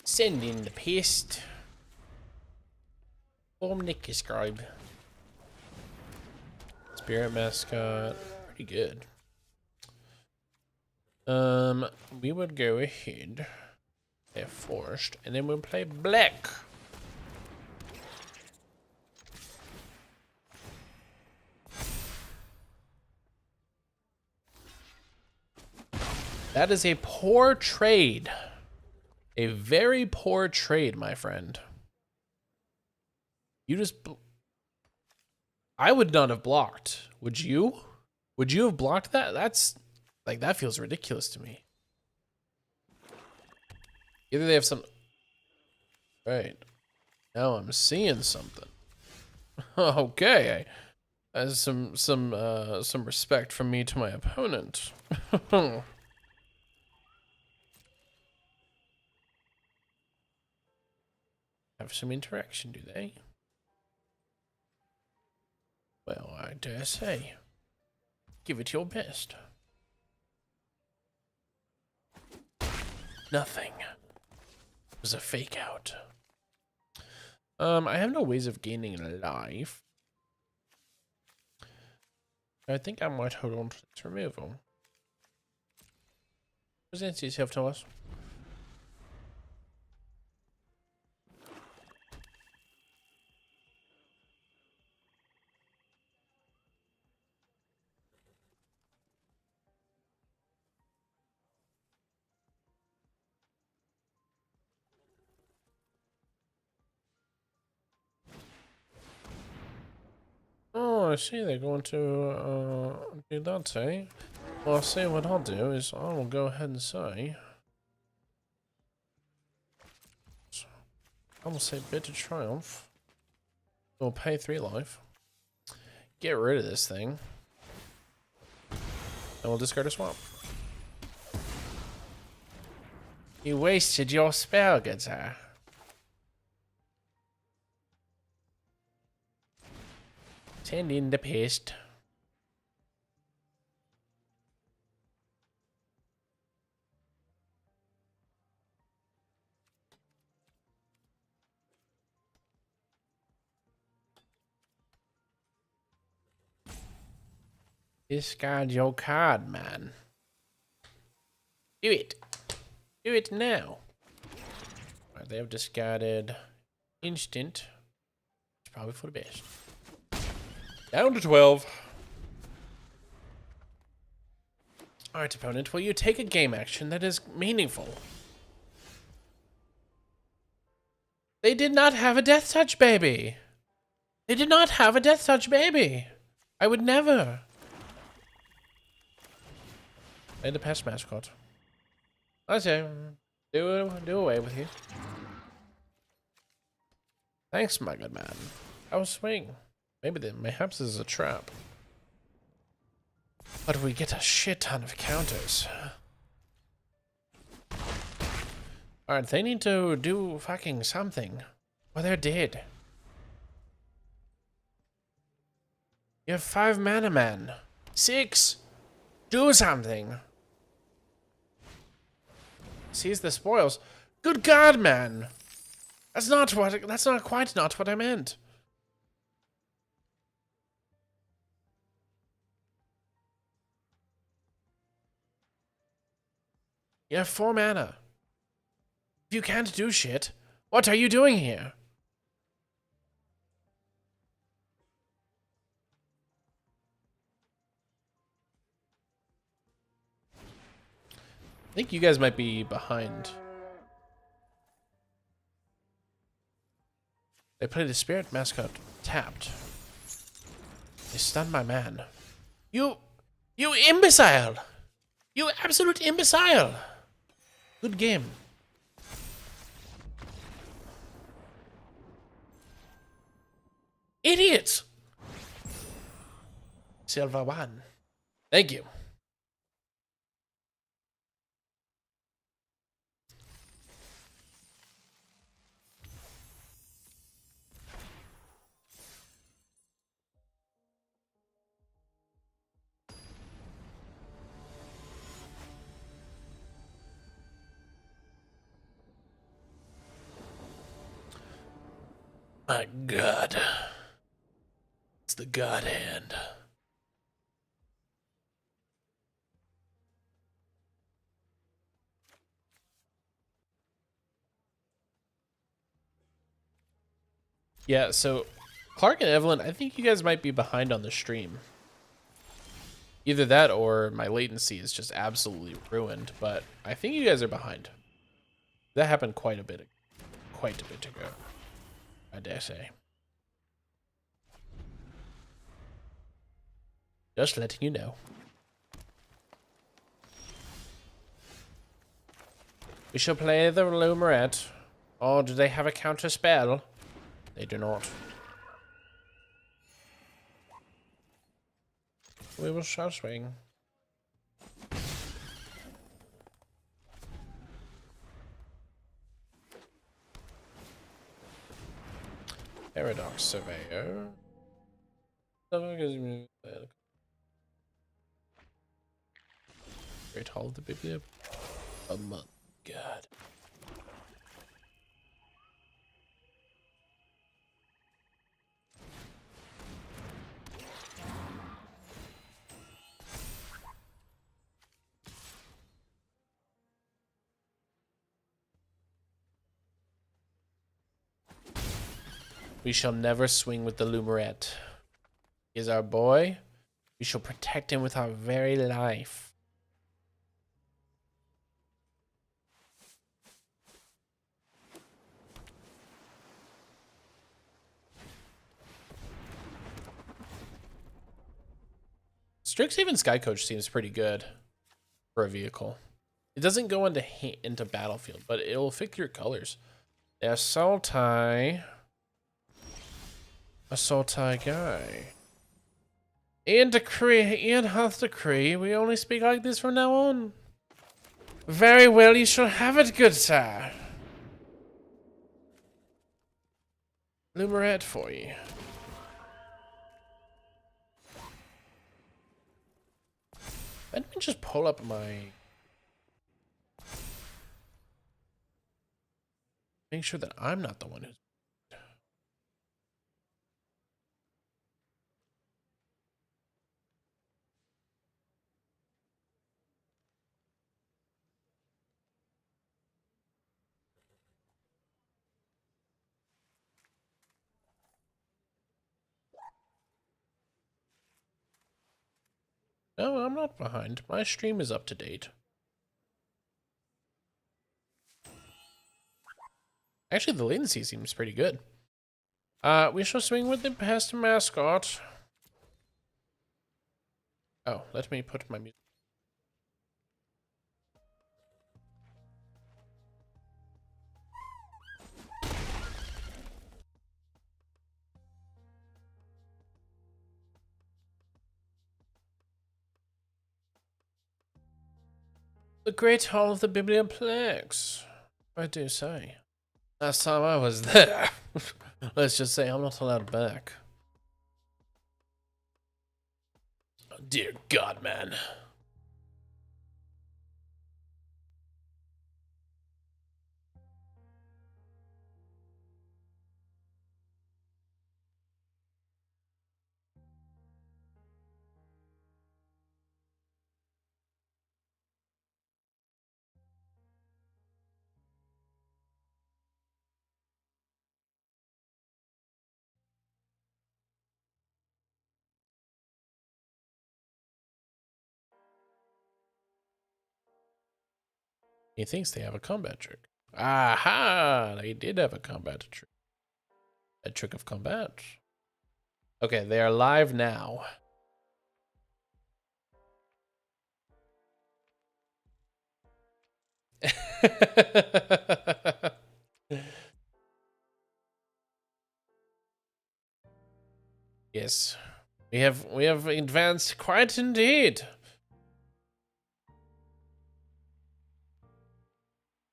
Send in the paste. Form Nick scribe. Spirit mascot. Pretty good. We would go ahead. They're forced, and then we'll play black. That is a poor trade. A very poor trade, my friend. You just... I would not have blocked. Would you? Would you have blocked that? That's... Like, that feels ridiculous to me. Either they have some... Right. Now I'm seeing something. Okay. As some respect from me to my opponent. Have some interaction, do they? Well, I dare say. Give it your best. Nothing. It was a fake out. I have no ways of gaining life. I think I might hold on to this removal. Present yourself to us. Oh, I see they're going to do that, eh? Well, I'll say what I'll do is I will go ahead and say... I will say Bitter Triumph. We'll pay 3 life. Get rid of this thing. And we'll discard a swamp. You wasted your spell, good sir. Send in the paste. Discard your card, man. Do it. Do it now. Alright, they have discarded instant. It's probably for the best. Down to 12. Alright, opponent, will you take a game action that is meaningful? They did not have a Death Touch baby. They did not have a Death Touch baby. I would never. Play the pest mascot. I say, do away with you. Thanks, my good man. I was swing. Mayhaps this is a trap. But we get a shit ton of counters. Alright, they need to do fucking something. Or they're dead. You have 5 mana, man. 6! Do something! Seize the spoils. Good God, man! That's not quite not what I meant. You have 4 mana. If you can't do shit, what are you doing here? I think you guys might be behind. They played a spirit mascot tapped. They stunned my man. You imbecile! You absolute imbecile! Good game. Idiots! Silva won. Thank you. My God. It's the God hand. Yeah, so Clark and Evelyn, I think you guys might be behind on the stream. Either that or my latency is just absolutely ruined, but I think you guys are behind. That happened quite a bit ago, I dare say. Just letting you know. We shall play the Lumerette. Oh, do they have a counter spell? They do not. We will shall swing. Paradox Surveyor. Great Hall of the Bibliothek. Oh my god. We shall never swing with the Lumerette. He is our boy. We shall protect him with our very life. Strixhaven Sky Coach seems pretty good for a vehicle. It doesn't go into battlefield, but it will fit your colors. The Assaulti guy. Ian hath decree. We only speak like this from now on. Very well, you shall have it, good sir. Lumerette for you. Let me just pull up my... Make sure that I'm not the one who's... No, I'm not behind. My stream is up to date. Actually, the latency seems pretty good. We shall swing with the pest mascot. Oh, let me put my music. The Great Hall of the Biblioplex. I do say. Last time I was there. Let's just say I'm not allowed back. Oh, dear God, man. He thinks they have a combat trick. Aha! They did have a combat trick. A trick of combat. Okay, they are live now. Yes. We have advanced quite indeed.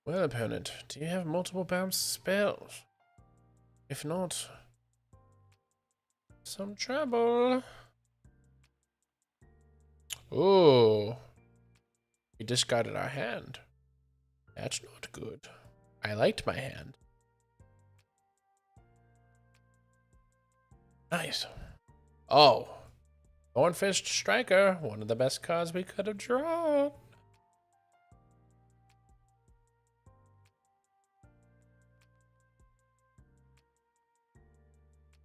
Well, opponent, do you have multiple bounce spells? If not, some trouble. Ooh. We discarded our hand. That's not good. I liked my hand. Nice. Oh. Thornfist Striker, one of the best cards we could have drawn.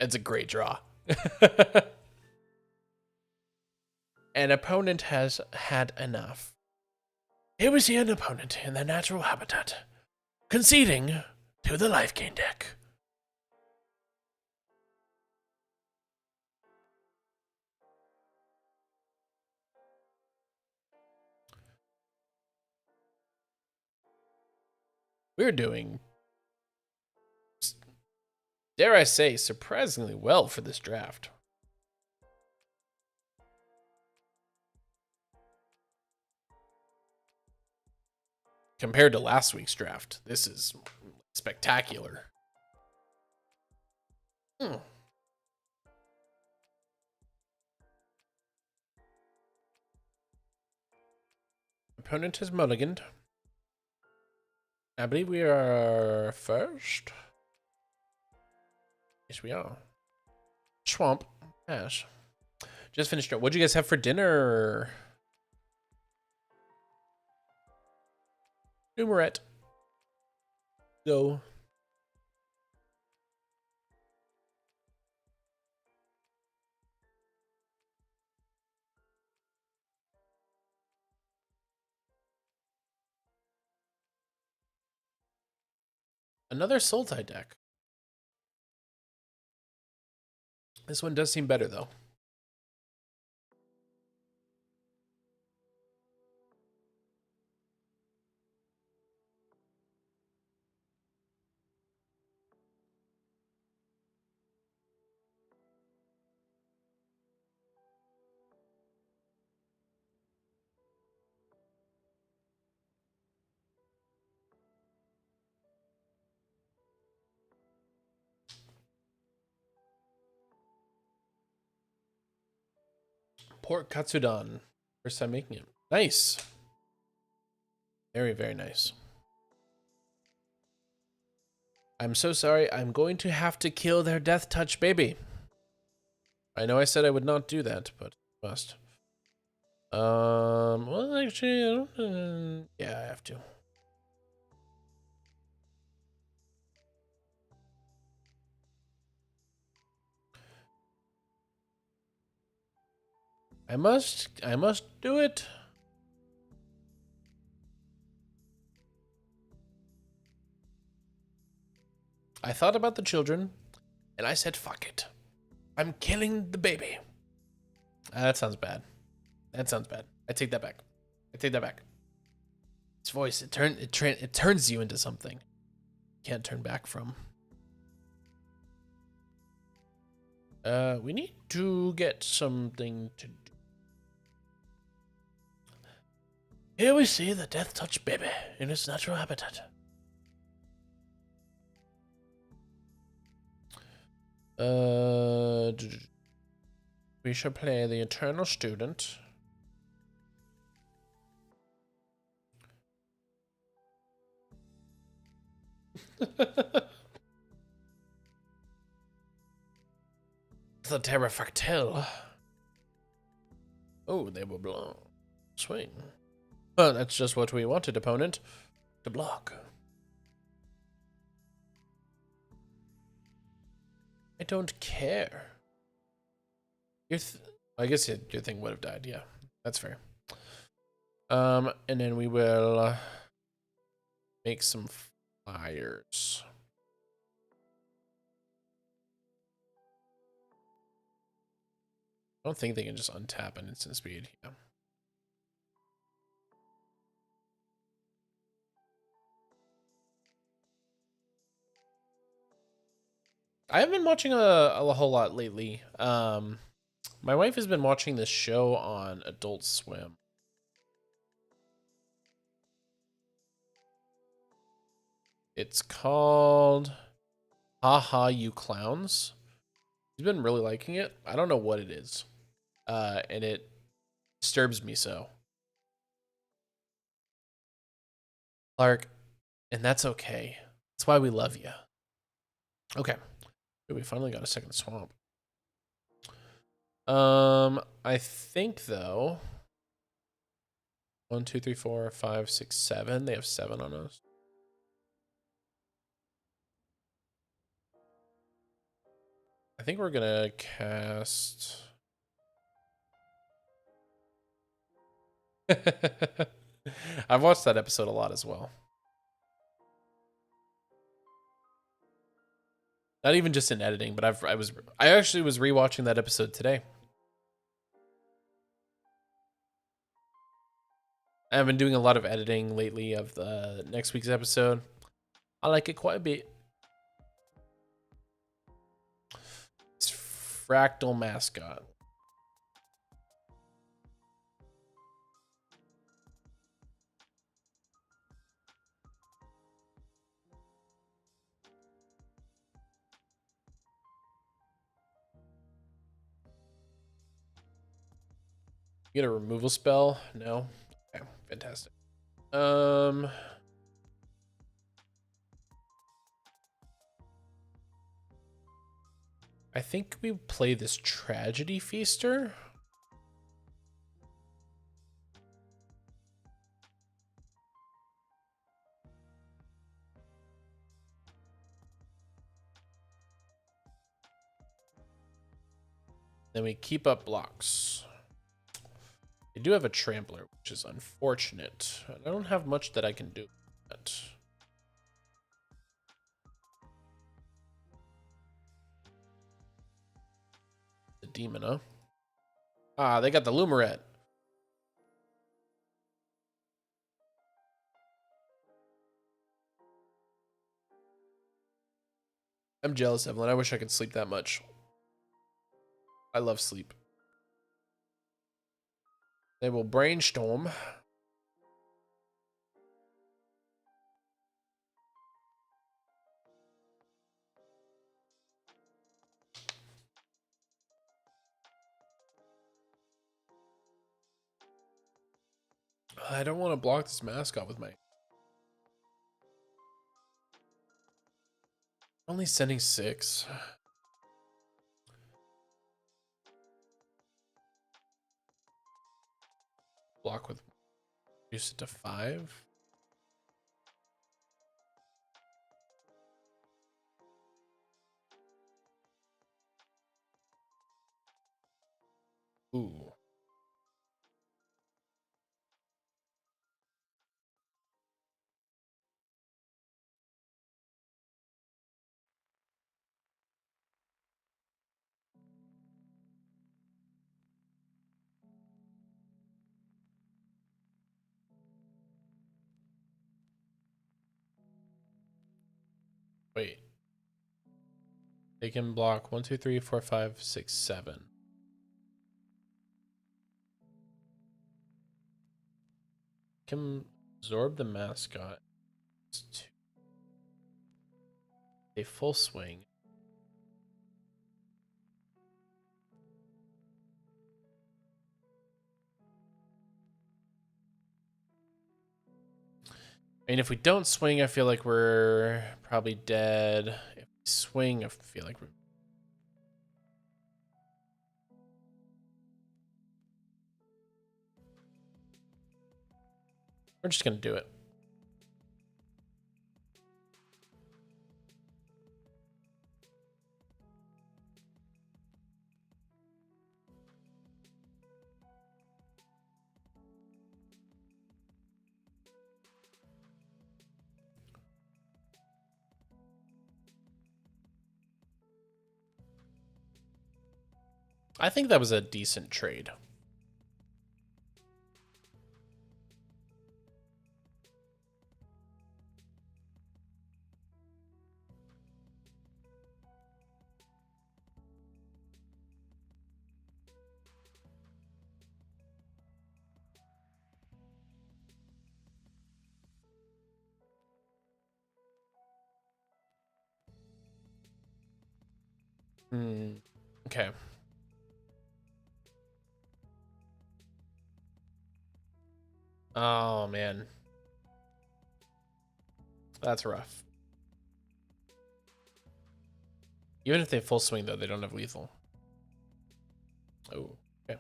It's a great draw. An opponent has had enough. Here we see an opponent in their natural habitat, conceding to the life gain deck. We're doing, dare I say, surprisingly well for this draft. compared to last week's draft, this is spectacular. Opponent has mulliganed. I believe we are first. Yes, we are. Swamp. Yes. Just finished it. What'd you guys have for dinner? Numerate. Go. Another Sultai deck. This one does seem better, though. Pork Katsudon. First time making it. Nice. Very, very nice. I'm so sorry. I'm going to have to kill their Death Touch baby. I know I said I would not do that, but I must. Well, actually, I don't, yeah, I have to. I must do it. I thought about the children, and I said, fuck it. I'm killing the baby. That sounds bad. That sounds bad. I take that back. I take that back. His voice, it turns you into something you can't turn back from. We need to get something to do. Here we see the Death Touch baby in its natural habitat. We shall play the Eternal Student. The Pterodactyl. Oh, they were blown. Swing. Oh, that's just what we wanted, opponent. To block. I don't care. I guess your thing would have died. Yeah, that's fair. And then we will make some flyers. I don't think they can just untap an instant speed. Yeah. I haven't been watching a whole lot lately. My wife has been watching this show on Adult Swim. It's called Haha You Clowns. She's been really liking it. I don't know what it is. And it disturbs me so. Clark, and that's okay. That's why we love you. Okay. Ooh, we finally got a second swamp. I think though 1, 2, 3, 4, 5, 6, 7. They have 7 on us. I think we're gonna cast. I've watched that episode a lot as well. Not even just in editing, but I actually was rewatching that episode today. I've been doing a lot of editing lately of the next week's episode. I like it quite a bit. It's Fractal Mascot. You get a removal spell? No. Okay, fantastic. I think we play this Tragedy Feaster. Then we keep up blocks. They do have a Trampler, which is unfortunate. I don't have much that I can do with that. The Demon, huh? Ah, they got the Lumaret. I'm jealous, Evelyn. I wish I could sleep that much. I love sleep. They will brainstorm. I don't want to block this mascot with my... Only sending 6. Block with... Reduce it to 5. Ooh. Wait. They can block 1, 2, 3, 4, 5, 6, 7. Can absorb the mascot. A full swing. I mean, if we don't swing, I feel like we're probably dead. If we swing, I feel like we're just gonna do it. I think that was a decent trade. Okay. Oh, man. That's rough. Even if they full swing, though, they don't have lethal. Oh, okay.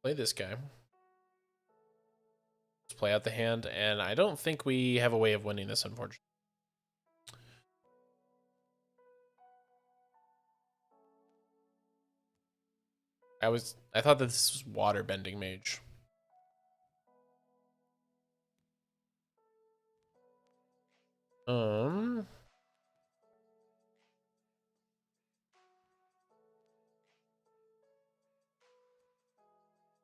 Play this guy. Let's play out the hand, and I don't think we have a way of winning this, unfortunately. I thought that this was water bending mage.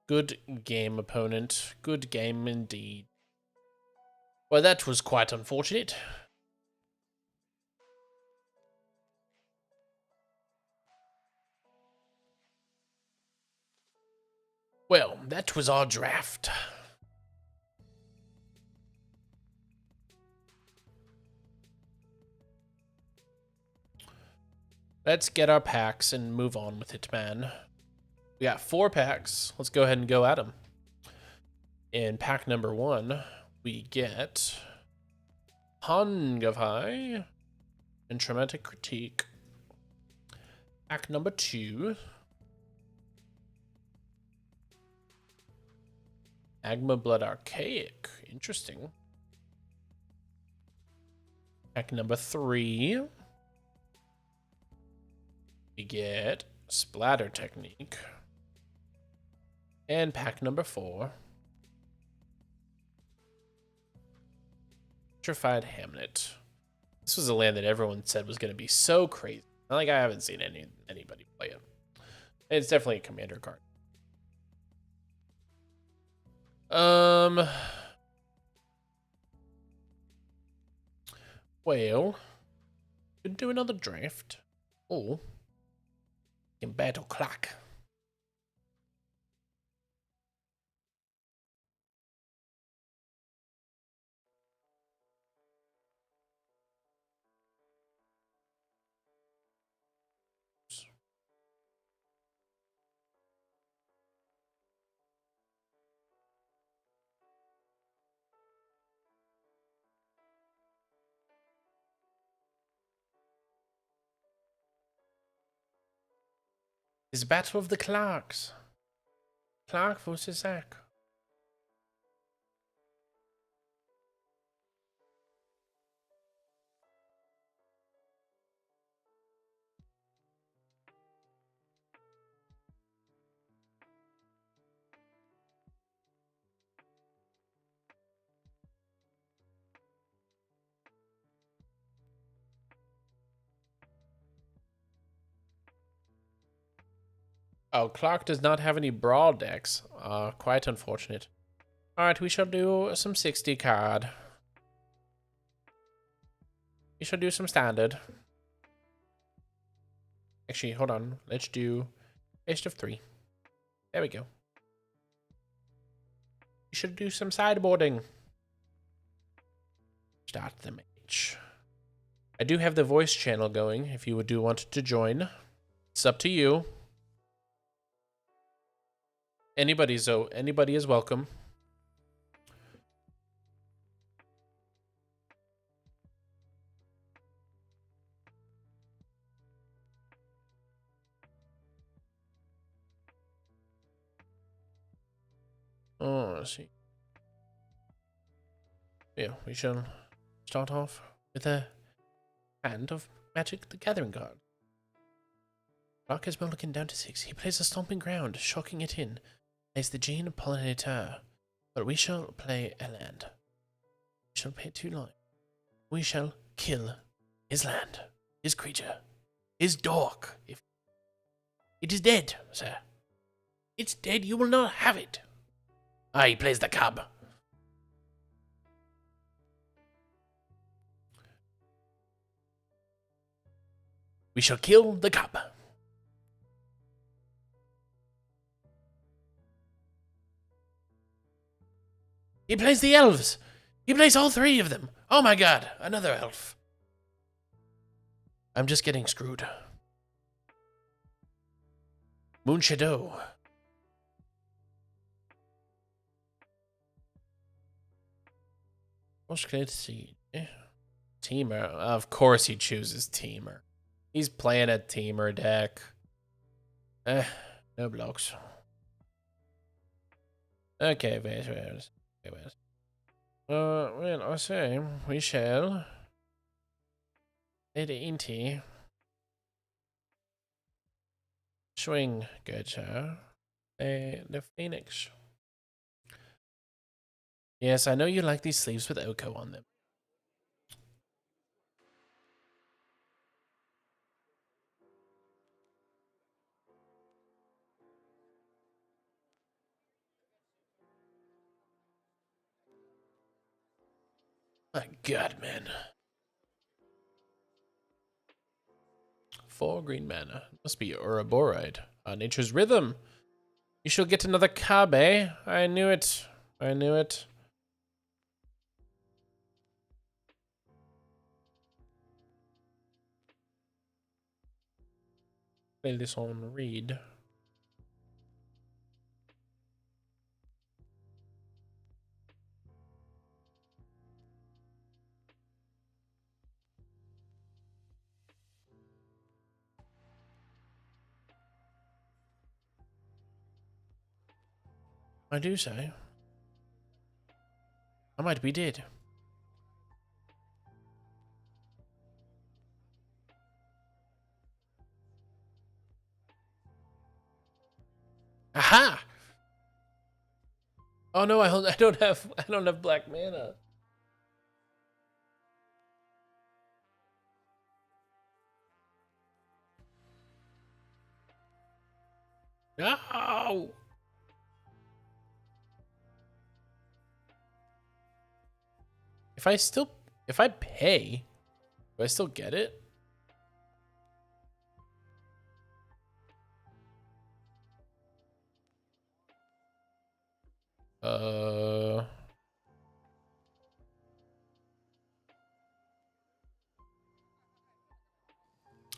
Good game, opponent. Good game indeed. Well, that was quite unfortunate. Well, that was our draft. Let's get our packs and move on with it, man. We got 4 packs. Let's go ahead and go at them. In pack number 1, we get Hungavai and Traumatic Critique. Pack number 2, Magma Blood Archaic. Interesting. Pack number 3, we get Splatter Technique. And pack number 4, Petrified Hamlet. This was a land that everyone said was going to be so crazy. Not like I haven't seen anybody play it. It's definitely a commander card. Well, could do another draft. Or in battle clock. It's Battle of the Clarks. Clark versus Zach. Oh, Clark does not have any brawl decks. Quite unfortunate. Alright, we shall do some 60 card. We shall do some standard. Actually, hold on. Let's do best of 3. There we go. We should do some sideboarding. Start the match. I do have the voice channel going if you do want to join. It's up to you. Anybody is welcome. Oh, let's see. Yeah, we shall start off with a hand of Magic the Gathering card. Clark is looking down to 6. He plays a Stomping Ground, shocking it in. Plays the Gene Pollinator. But we shall play a land. We shall pay 2 life. We shall kill his land, his creature, his dog. If it is dead, sir. It's dead. You will not have it. Ah, he plays the cub. We shall kill the cub. He plays the elves. He plays all 3 of them. Oh my god, another elf. I'm just getting screwed. Moon Shadow. What's good to see? Teamer. Of course he chooses Teamer. He's playing a Teamer deck. No blocks. Okay, wait. Well, I say we shall let Inti swing Goethe the Phoenix. Yes, I know you like these sleeves with Oko on them. My god, man. 4 green mana. Must be Ouroboride. Nature's Rhythm. You shall get another cub, eh? I knew it. I knew it. Play this on read. I do say. I might be dead. Aha! Oh no, I don't have black mana. No. If I pay, do I still get it?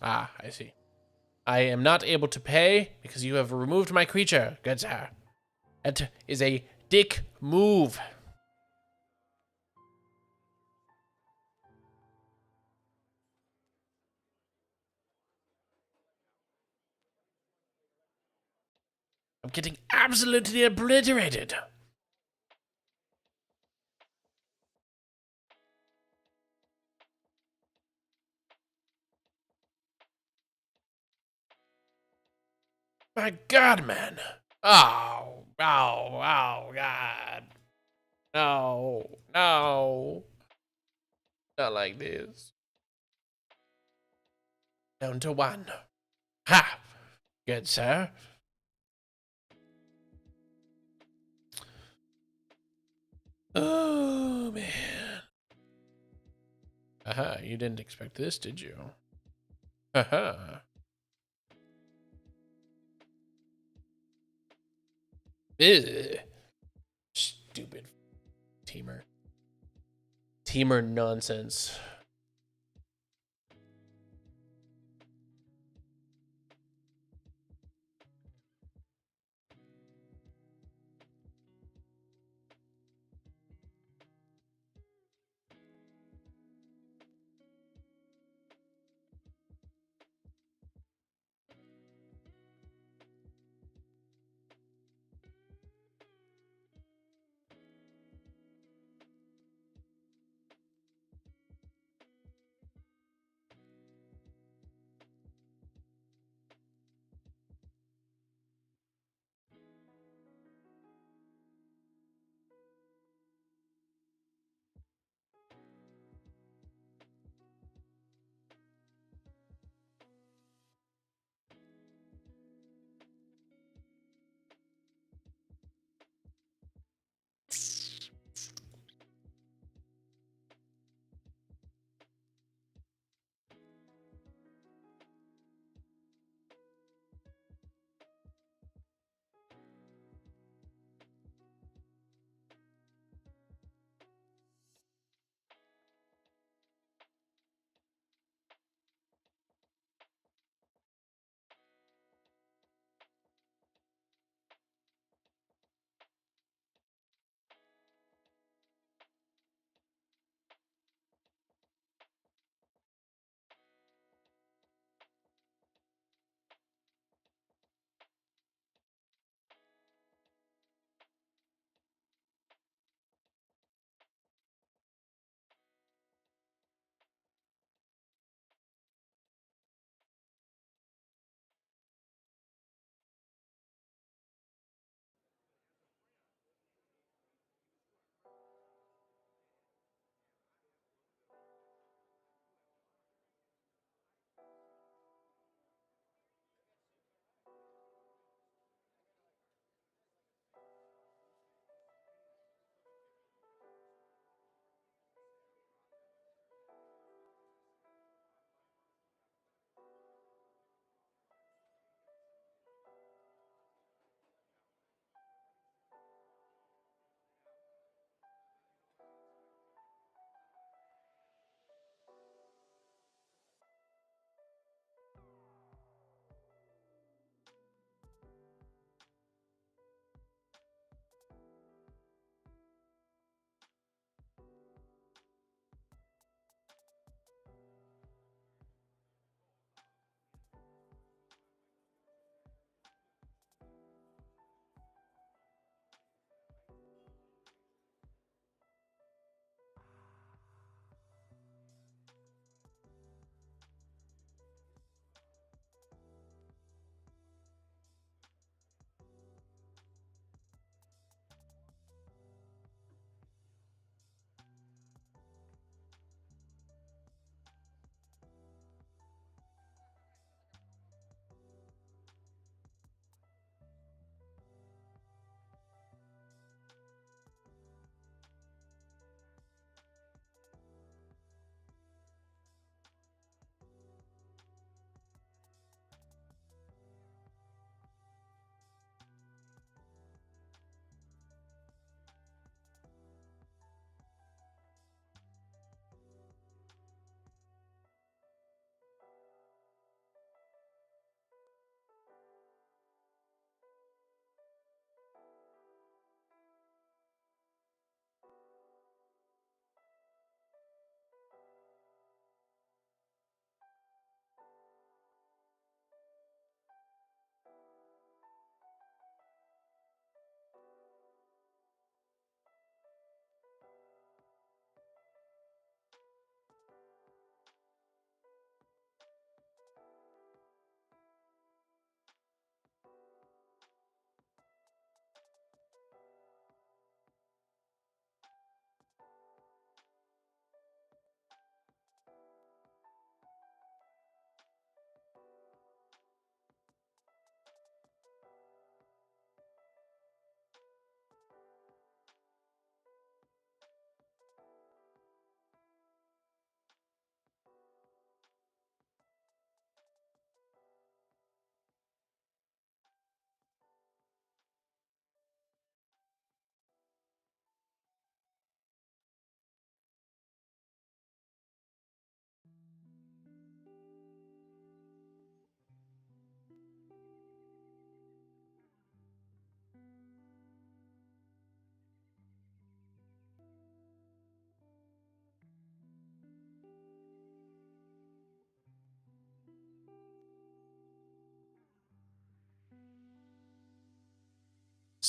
I see. I am not able to pay because you have removed my creature, good sir. That is a dick move. I'm getting absolutely obliterated. My God, man. Oh, God. No. Not like this. Down to 1. Ha! Good, sir. Oh, man. Aha, you didn't expect this, did you? Haha. Ugh. Stupid teamer. Teamer nonsense.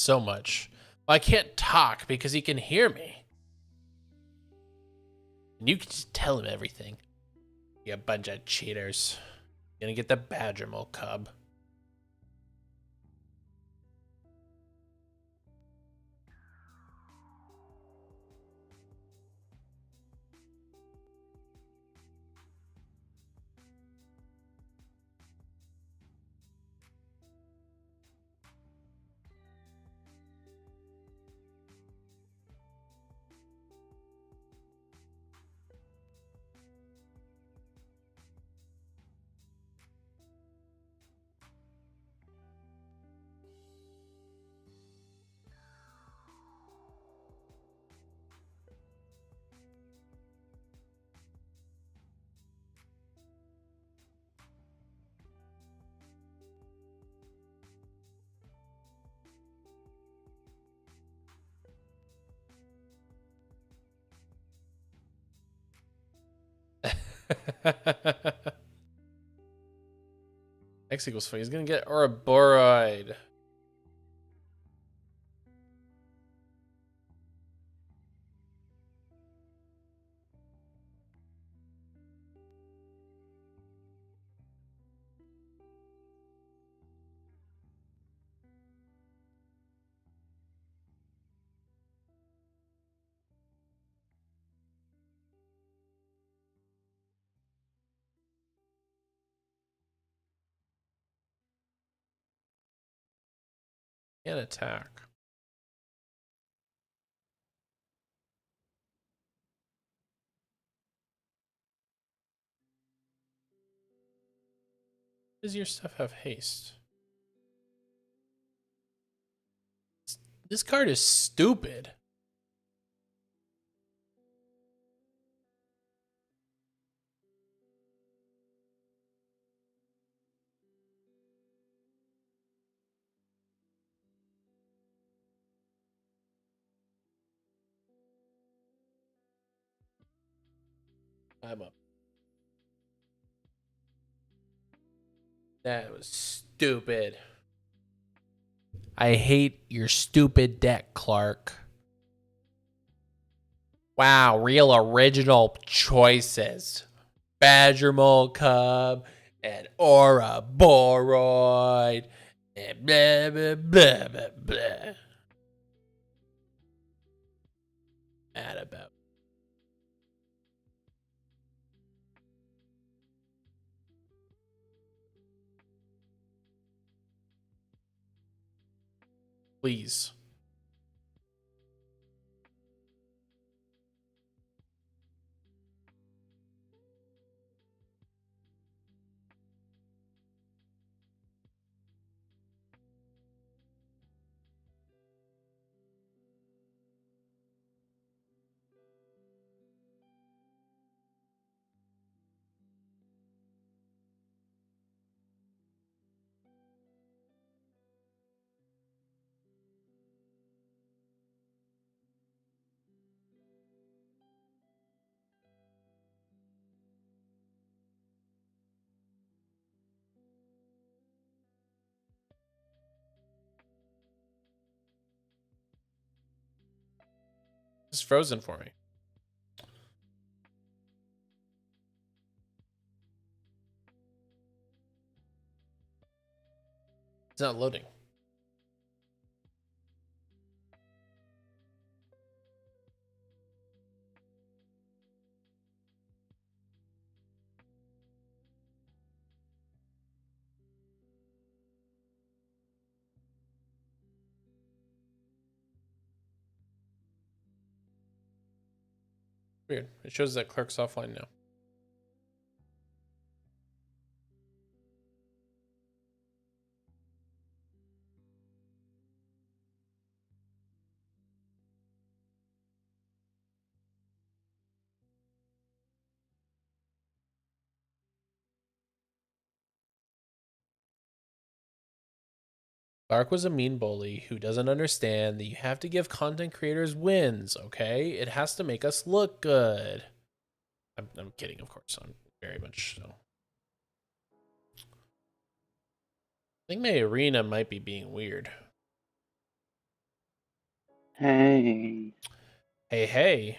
so much. Well, I can't talk because he can hear me. And you can just tell him everything. You bunch of cheaters. Gonna get the badger mole cub. X equals 4. He's gonna get Ouroboros. Can't attack. Does your stuff have haste? This card is stupid. I'm up. That was stupid. I hate your stupid deck, Clark. Wow, real original choices. Badger Mole Cub and Ouroboros and blah, blah, blah, blah, blah. Mad about. Please. It's frozen for me. It's not loading. Weird. It shows that Clark's offline now. Clark was a mean bully who doesn't understand that you have to give content creators wins, okay? It has to make us look good. I'm kidding, of course. I'm very much so. I think my arena might be being weird. Hey. Hey, hey.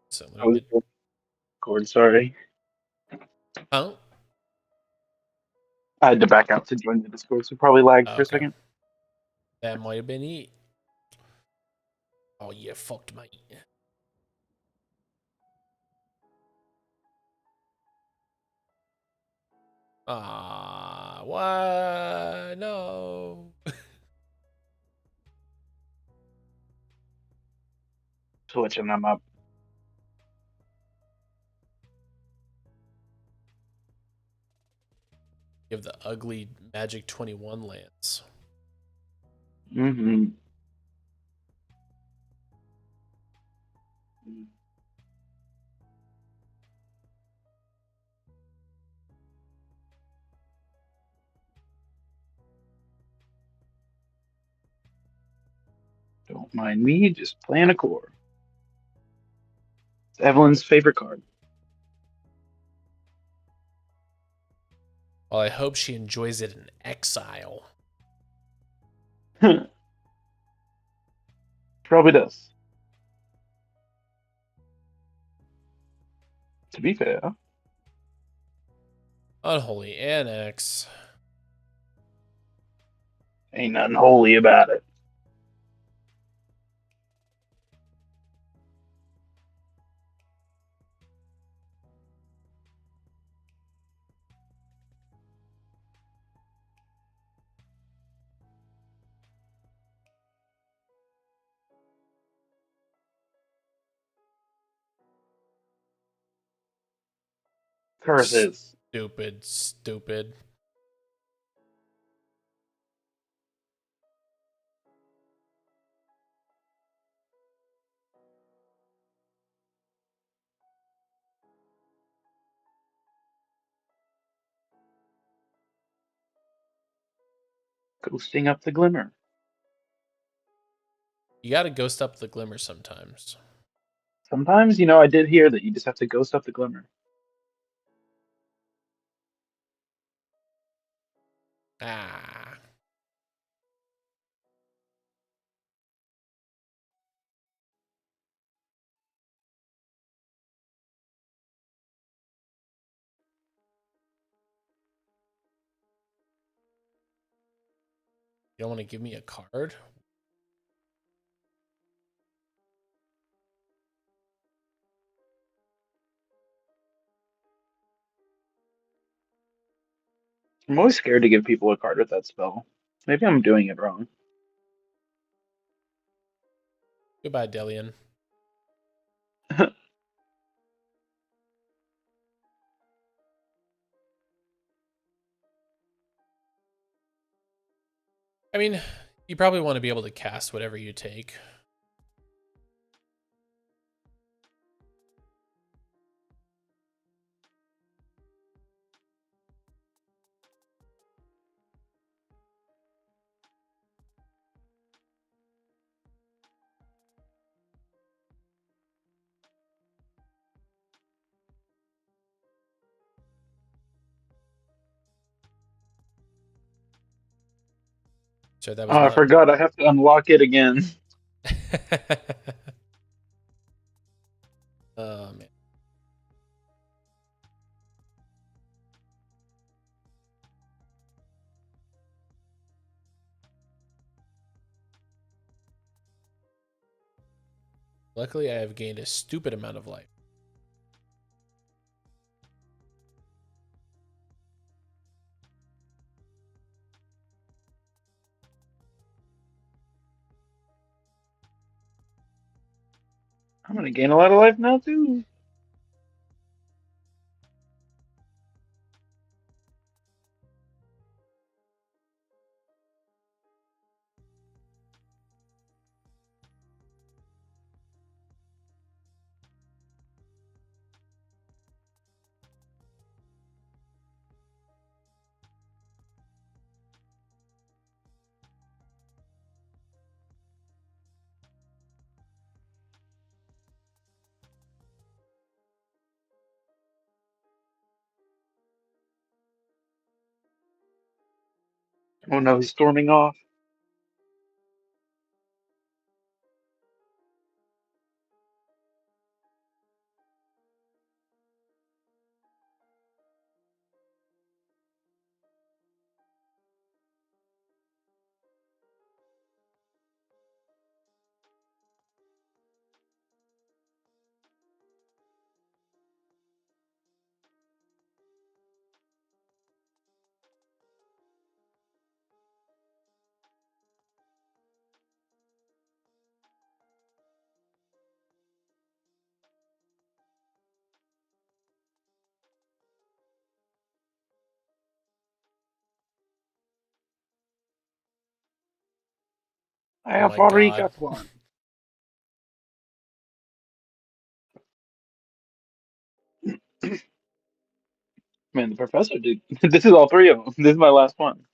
So let I me was get. Cord, sorry. Oh, I had to back out to join the Discord, so probably lagged for a okay. second. That might have been it. Oh, yeah, fucked my. Ah, what? No. Switching them up. You have the ugly Magic 21 lands. Mm-hmm. Don't mind me, just playing a core. It's Evelyn's favorite card. Well, I hope she enjoys it in exile. Probably does. To be fair. Unholy Annex. Ain't nothing holy about it. Curses. Stupid, stupid. Ghosting up the glimmer. You gotta ghost up the glimmer sometimes. Sometimes, I did hear that you just have to ghost up the glimmer. Ah. You don't want to give me a card? I'm always scared to give people a card with that spell. Maybe I'm doing it wrong. Goodbye, Delian. I mean, you probably want to be able to cast whatever you take. So that was Oh, I not. forgot I have to unlock it again. Oh, man. Luckily, I have gained a stupid amount of life. I'm gonna gain a lot of life now too. Oh no, he's storming off. I Oh have my already god. got one. Man, the professor, dude. This is all three of them. This is my last one.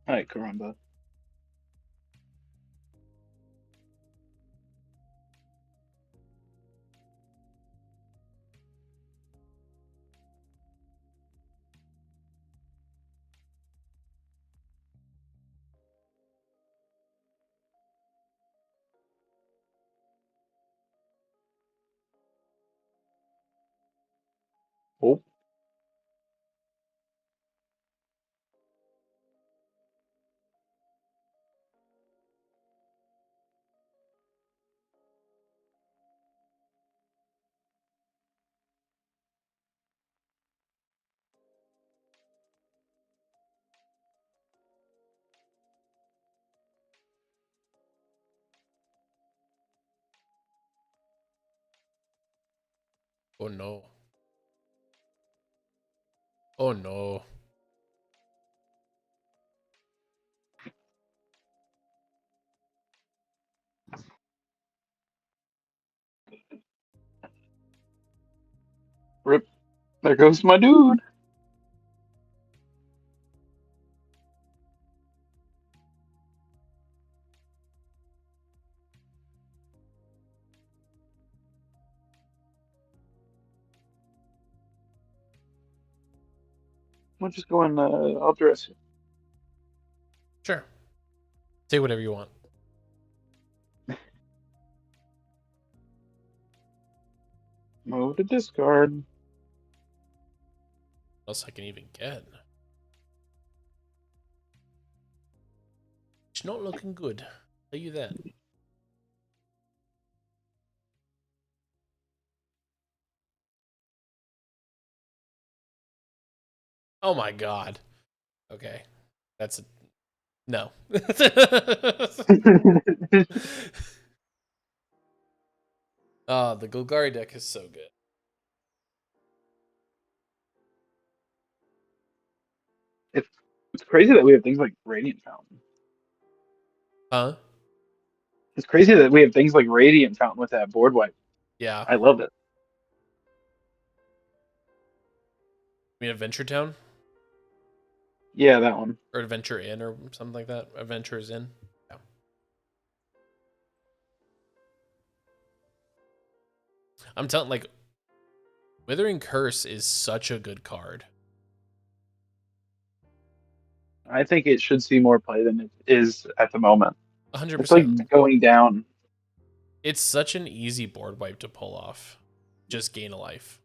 All right, caramba. Oh, Oh no. Oh no. rip. There goes my dude. We'll just go and I'll dress you. Sure. Say whatever you want. Move to discard. What else I can even get? It's not looking good. Tell you that. Oh my god. Okay. That's a no. The Golgari deck is so good. It's it's crazy that we have things like Radiant Fountain. Huh? It's crazy that we have things like Radiant Fountain with that board wipe. Yeah. I love it. I mean Adventure Town? Yeah, that one. Or Adventure Inn or something like that. Adventures Inn. Yeah. I'm telling like Withering Curse is such a good card. I think it should see more play than it is at the moment. It's 100%. like going down. It's such an easy board wipe to pull off. Just gain a life.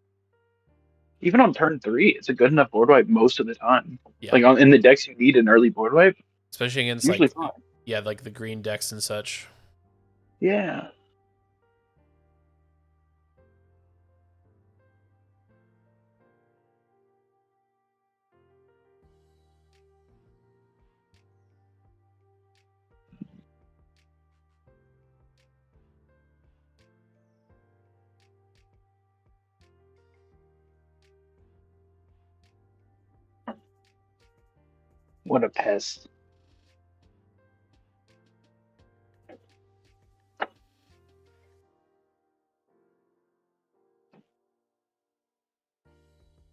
Even on turn three, it's a good enough board wipe most of the time. Yeah. Like in the decks you need an early board wipe, Especially against usually like fine. yeah, like the green decks and such. Yeah. What a pest.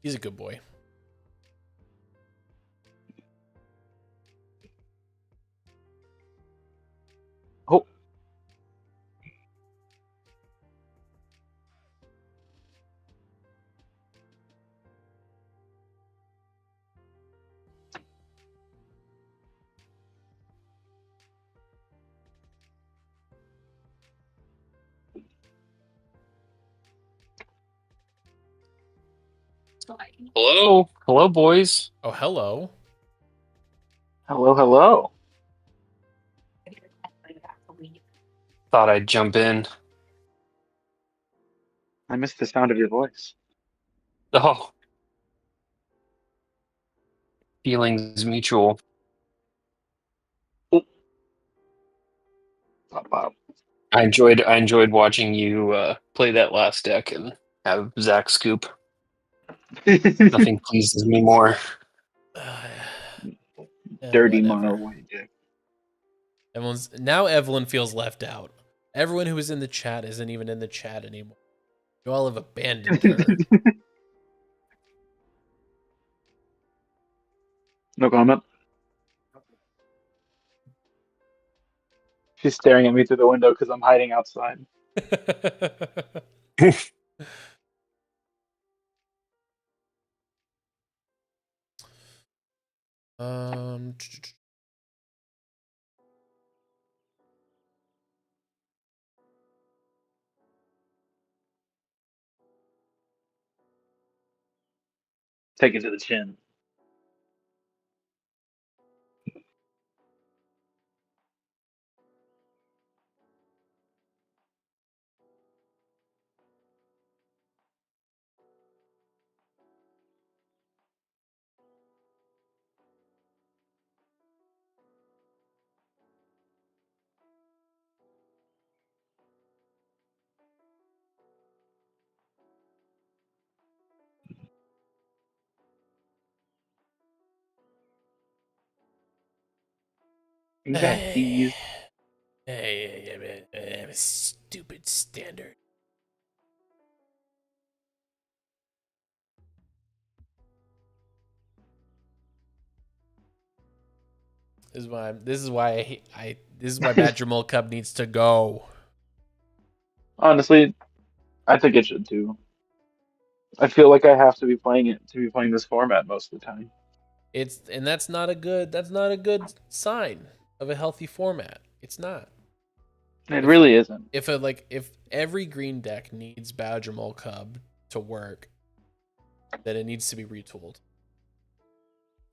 He's a good boy. Oh, Hello. Hello, boys. Oh, hello. Hello, hello. Thought I'd jump in. I missed the sound of your voice. Oh, feelings mutual. Pop, pop. I enjoyed watching you play that last deck and have Zach scoop. Nothing pleases me more. Dirty mono Whatever. white dick. Now Evelyn feels left out. Everyone who was in the chat isn't even in the chat anymore. You all have abandoned her. No comment. She's staring at me through the window because I'm hiding outside. um. Take it to the chin. Exacties. Stupid standard. This is why this is why Badger Mole Cup needs to go. Honestly, I think it should too. I feel like I have to be playing it to be playing this format most of the time. That's not a good sign of a healthy format. It's not. It really isn't. If every green deck needs Badger Mole Cub to work, then it needs to be retooled.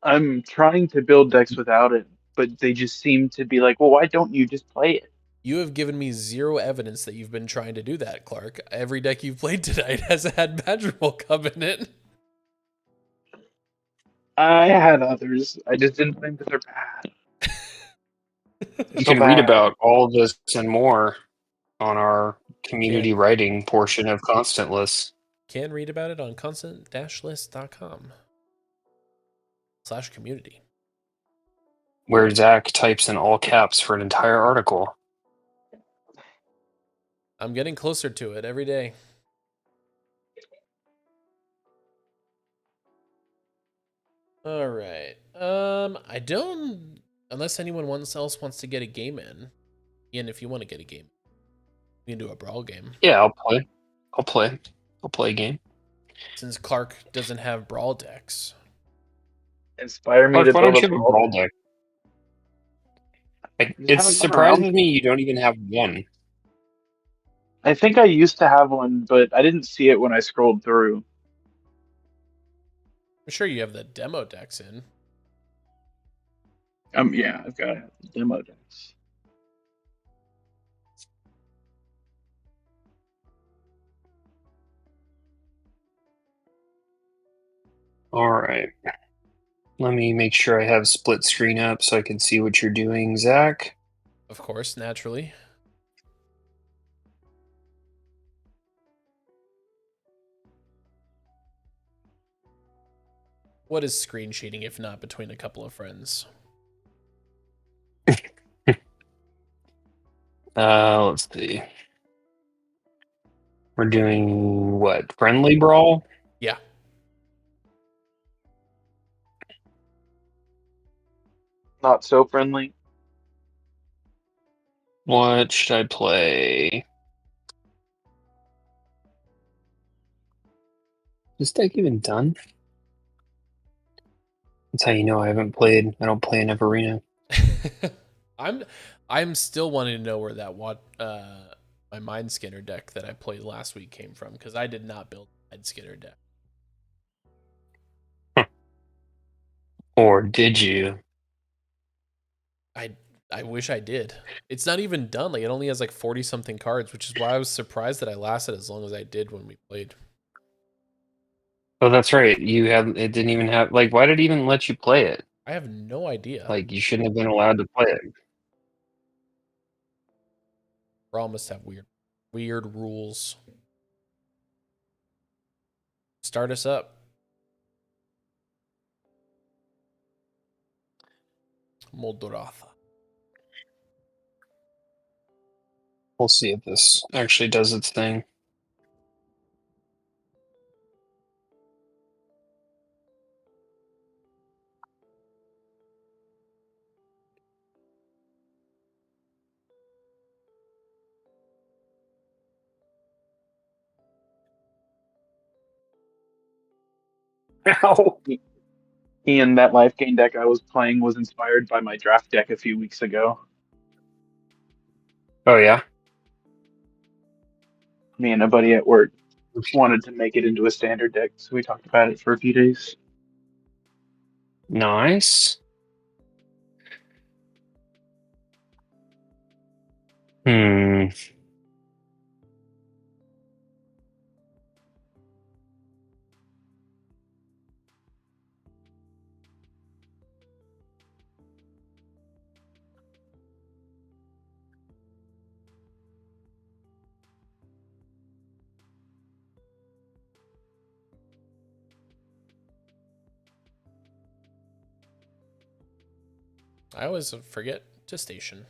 I'm trying to build decks without it, but they just seem to be like, well, why don't you just play it? You have given me zero evidence that you've been trying to do that, Clark. Every deck you've played tonight has had Badger Mole Cub in it. I had others. I just didn't think that they're bad. You So can read bad. about all this and more on our community Can writing portion of Constant Lists. can read about it on constant-list.com/community. Where Zach types in all caps for an entire article. I'm getting closer to it every day. All right. I don't, unless anyone else wants to get a game in. Ian, if you want to get a game, we can do a brawl game. Yeah, I'll play. I'll play a game. Since Clark doesn't have brawl decks. Inspire me Clark, to why build don't a you have a brawl brawl deck. deck? Just It haven't gone around. surprises me you don't even have one. I think I used to have one, but I didn't see it when I scrolled through. I'm sure you have the demo decks in. Yeah, I've got demo decks. All right. Let me make sure I have split screen up so I can see what you're doing, Zach. Of course, naturally. What is screen cheating if not between a couple of friends? Let's see. We're doing what? Friendly brawl? Yeah. Not so friendly. What should I play? Is this deck even done? That's how you know I haven't played. I don't play enough arena. I'm still wanting to know where that my Mind Skinner deck that I played last week came from, because I did not build a Mind Skinner deck. Or did you? I wish I did. It's not even done. Like it only has like 40 something cards, which is why I was surprised that I lasted as long as I did when we played. Oh, that's right. You had it didn't even have like why did it even let you play it? I have no idea. Like you shouldn't have been allowed to play it. Brawl must have weird rules. Start us up. Moldoratha. We'll see if this actually does its thing. Ow. Ian, that life gain deck I was playing was inspired by my draft deck a few weeks ago. Oh yeah. Me and a buddy at work wanted to make it into a standard deck, so we talked about it for a few days. Nice. Hmm. I always forget to station.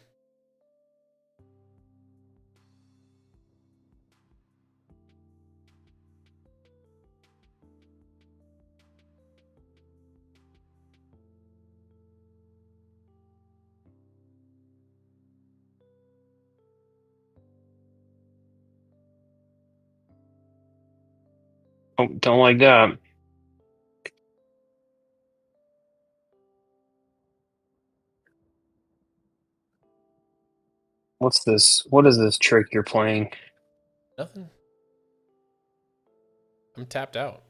Oh, don't like that. What's this? What is this trick you're playing? Nothing. I'm tapped out.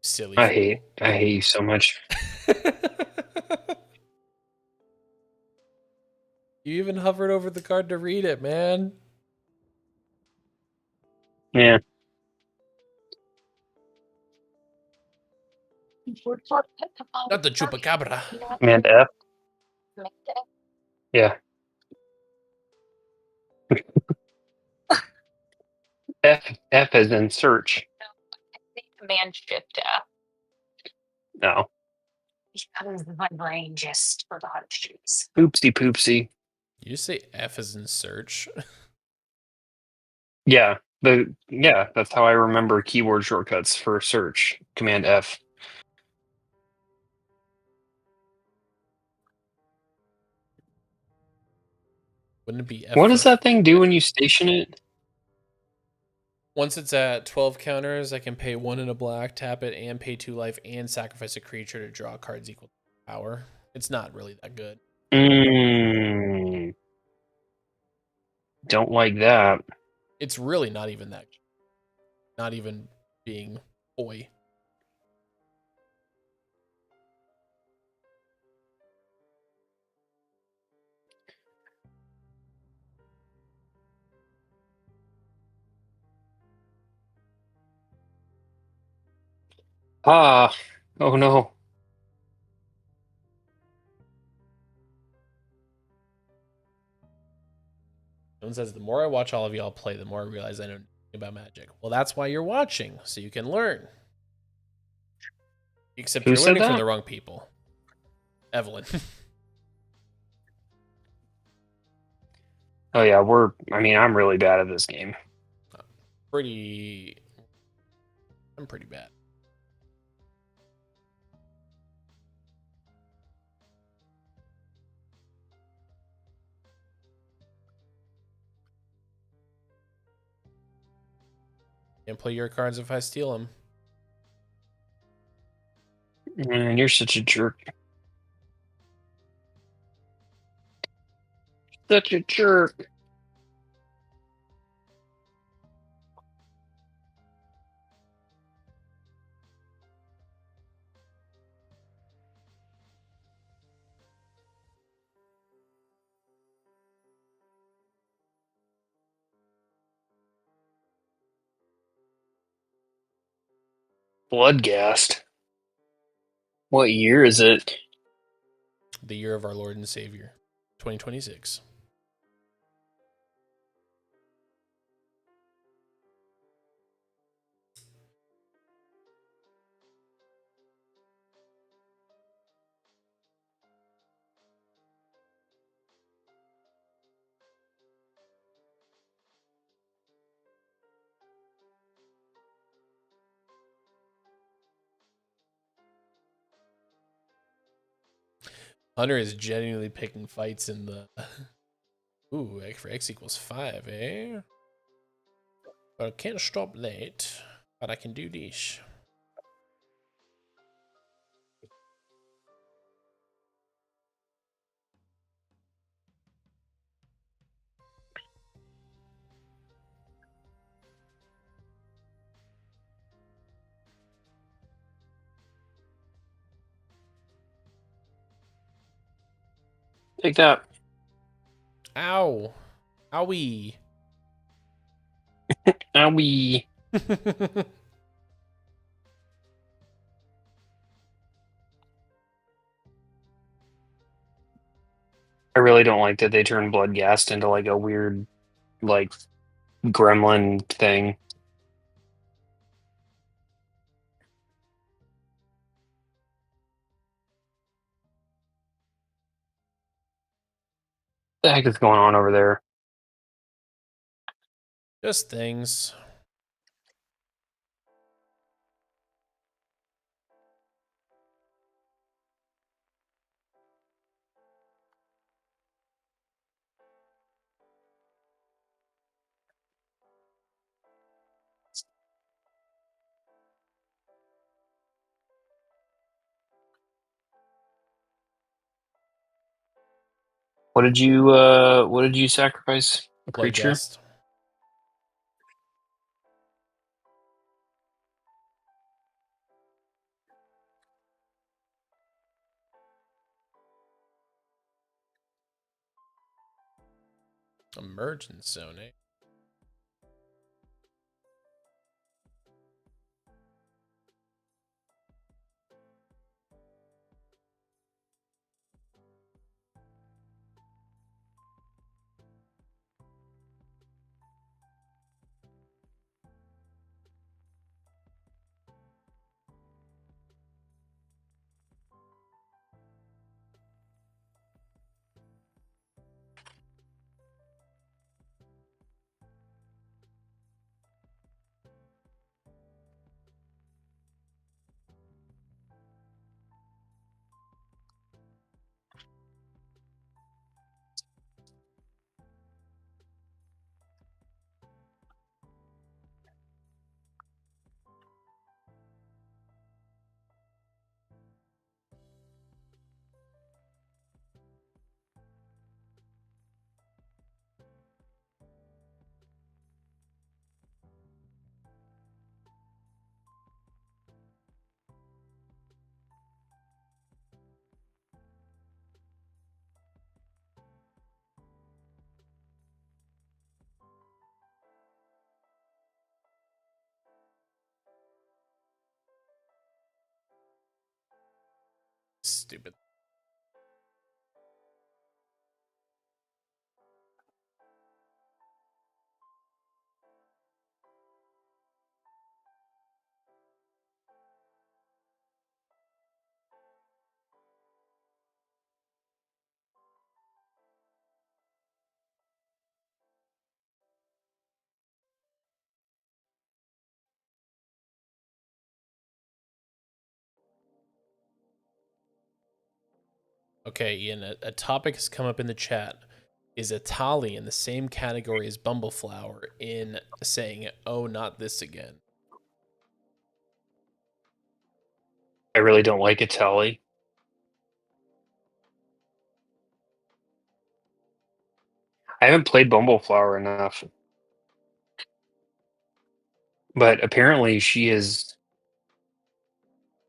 Silly fool. I hate you so much. You even hovered over the card to read it, man. Yeah. Not the chupacabra. Command F. Yeah. F as in search. Command Shift F. No. Because my brain just forgot to choose. Oopsie poopsie. You say F as in search. Yeah. That's how I remember keyboard shortcuts for search. Command F. Wouldn't it be F What for... does that thing do when you station it? Once it's at 12 counters, I can pay 1 in a black, tap it, and pay 2 life, and sacrifice a creature to draw cards equal to power. It's not really that good. Don't like that. It's really not even that good. Not even being coy. Ah. Oh no. Someone says, the more I watch all of y'all play, the more I realize I know nothing about Magic. Well, that's why you're watching, so you can learn. Except Who you're said learning from that? the wrong people. Evelyn. Oh yeah, I'm really bad at this game. I'm pretty bad. Can't play your cards if I steal them. Man, you're such a jerk. Such a jerk. Bloodgast. What year is it? The year of our Lord and Savior, 2026. Hunter is genuinely picking fights in the. Ooh, for X equals 5, eh? But I can't stop late. But I can do this. Take that. Ow. Owie. Owie. I really don't like that they turned Bloodgast into like a weird, like, gremlin thing. What the heck is going on over there? Just things. What did you sacrifice? A creature? Bloodgast. Emergence zone, eh? Stupid. Okay, Ian, a topic has come up in the chat. Is Atali in the same category as Bumbleflower in saying, oh, not this again? I really don't like Itali. I haven't played Bumbleflower enough. But apparently she has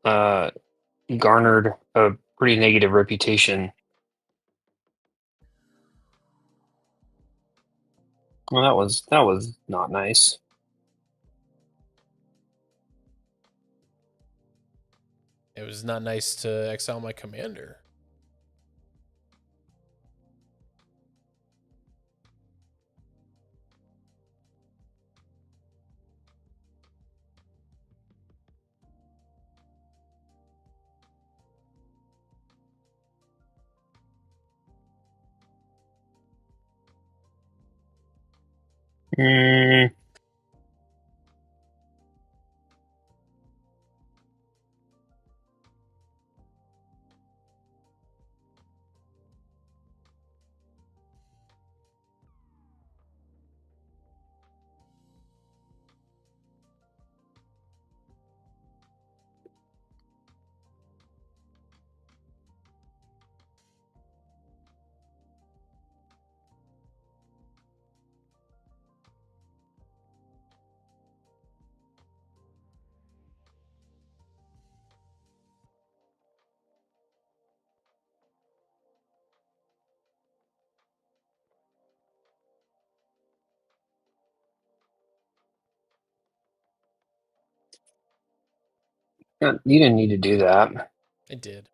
garnered a pretty negative reputation. Well, that was not nice. was not nice to exile my commander. Mm, you didn't need to do that. It did.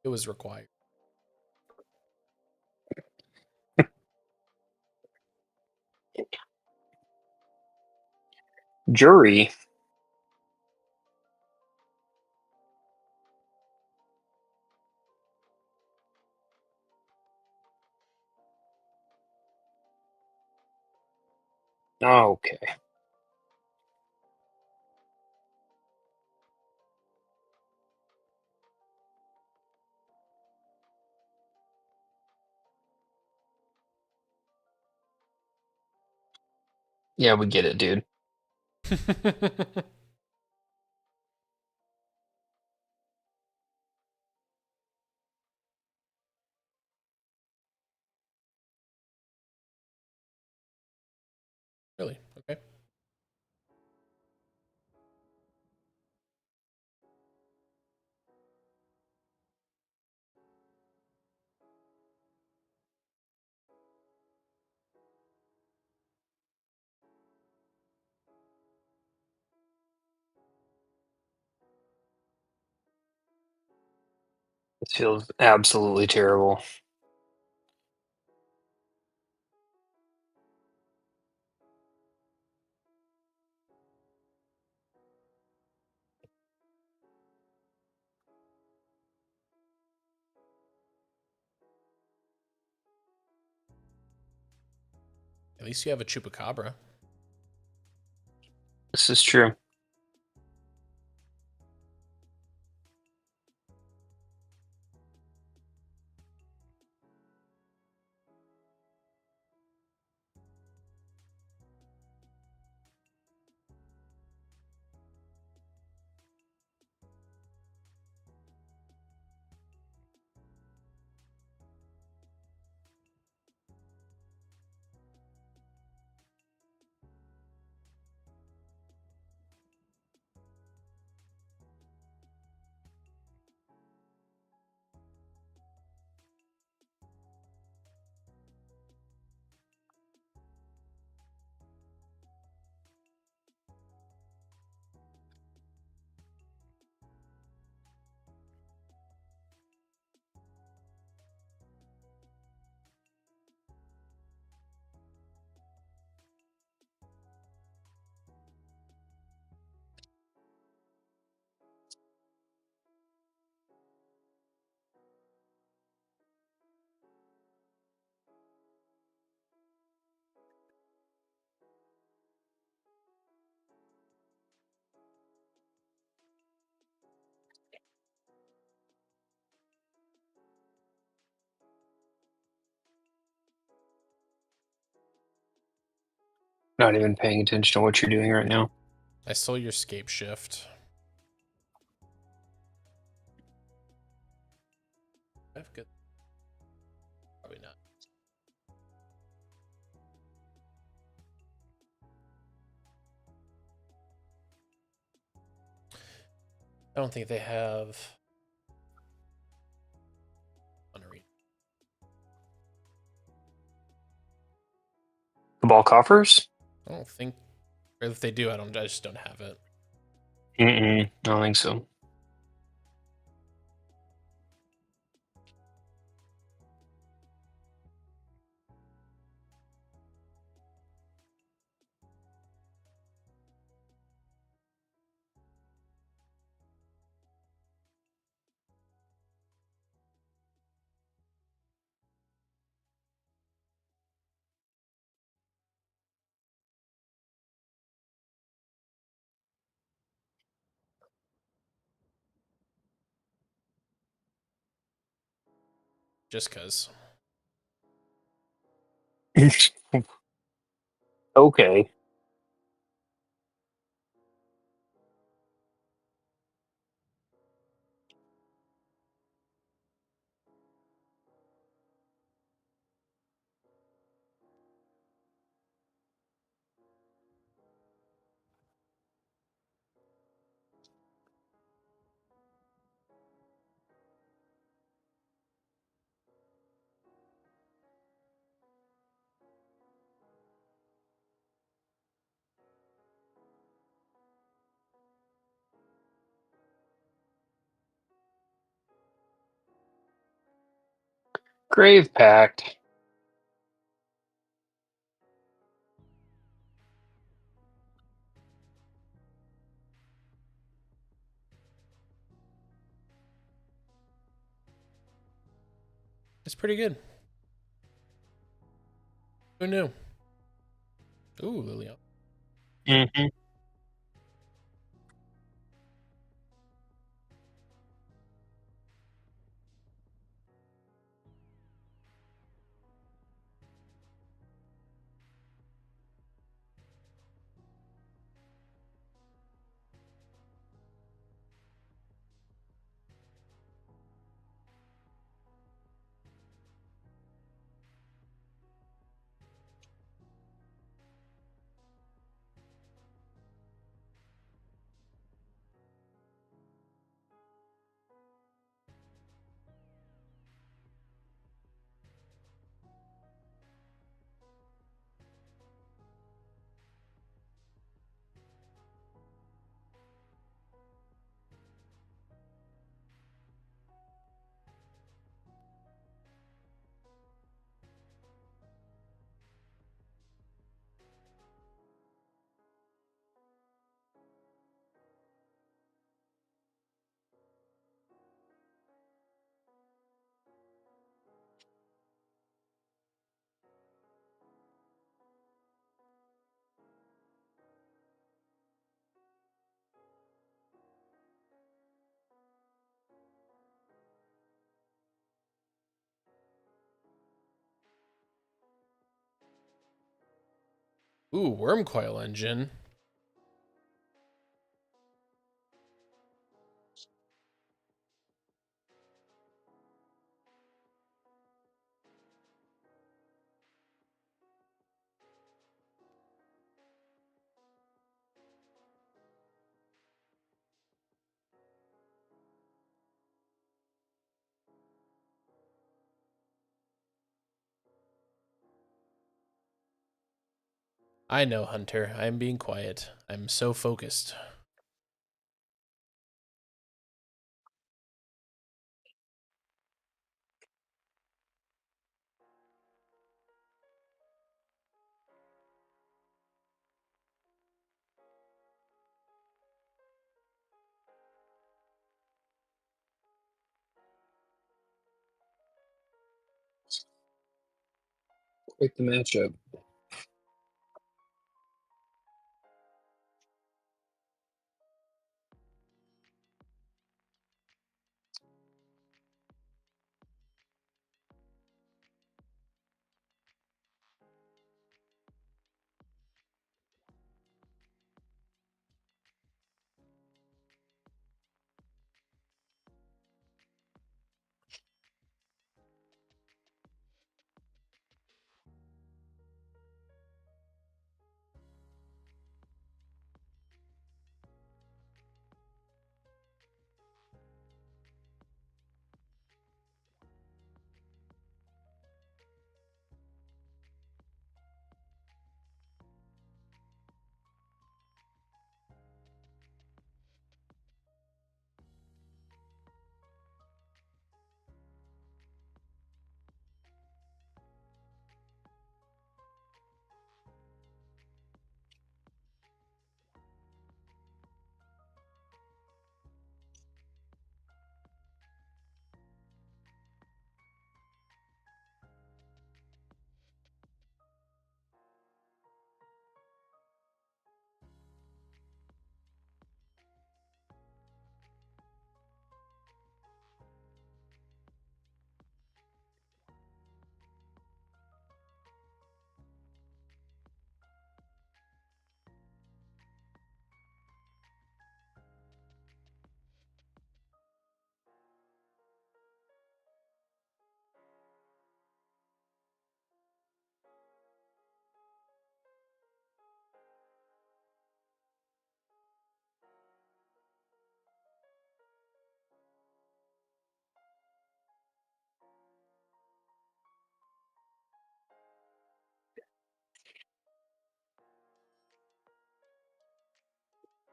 It was required. Jury. Okay. Yeah, we get it, dude. Really? Okay. This feels absolutely terrible. At least you have a chupacabra. This is true. Not even paying attention to what you're doing right now. I stole your scape shift. I've got. Probably not. I don't think they have. Unread. The ball coffers? I don't think. Or if they do, I just don't have it. I don't think so. just cause. Okay. Grave Pact. It's pretty good. Who knew? Ooh, Liliana. Mm-hmm. Ooh, worm coil engine. I know, Hunter. I'm being quiet. I'm so focused. Quite the matchup.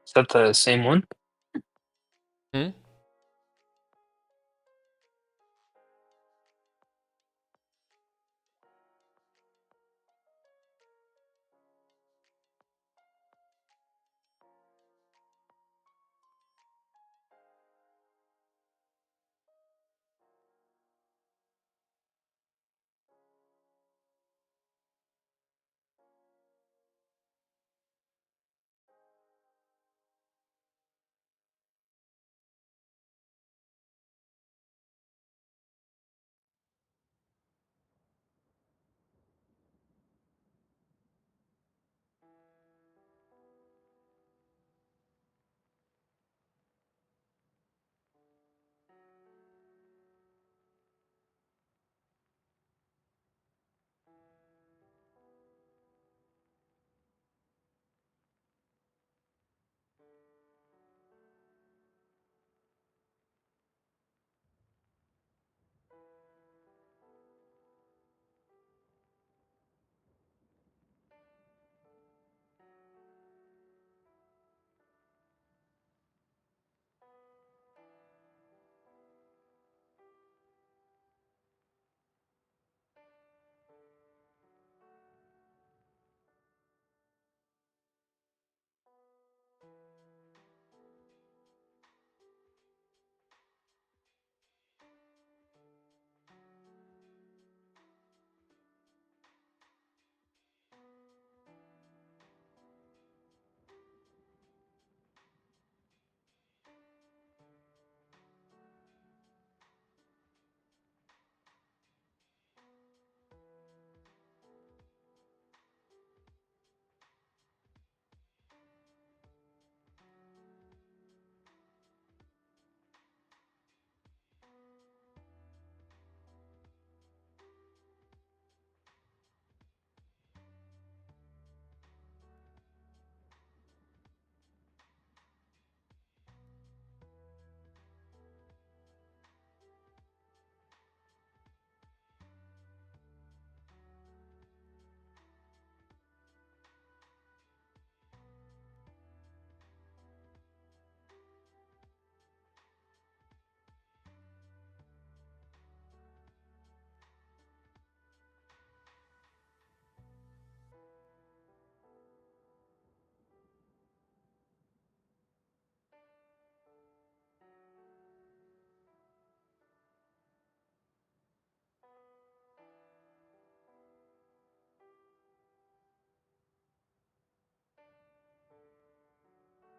Is that the same one? Hmm?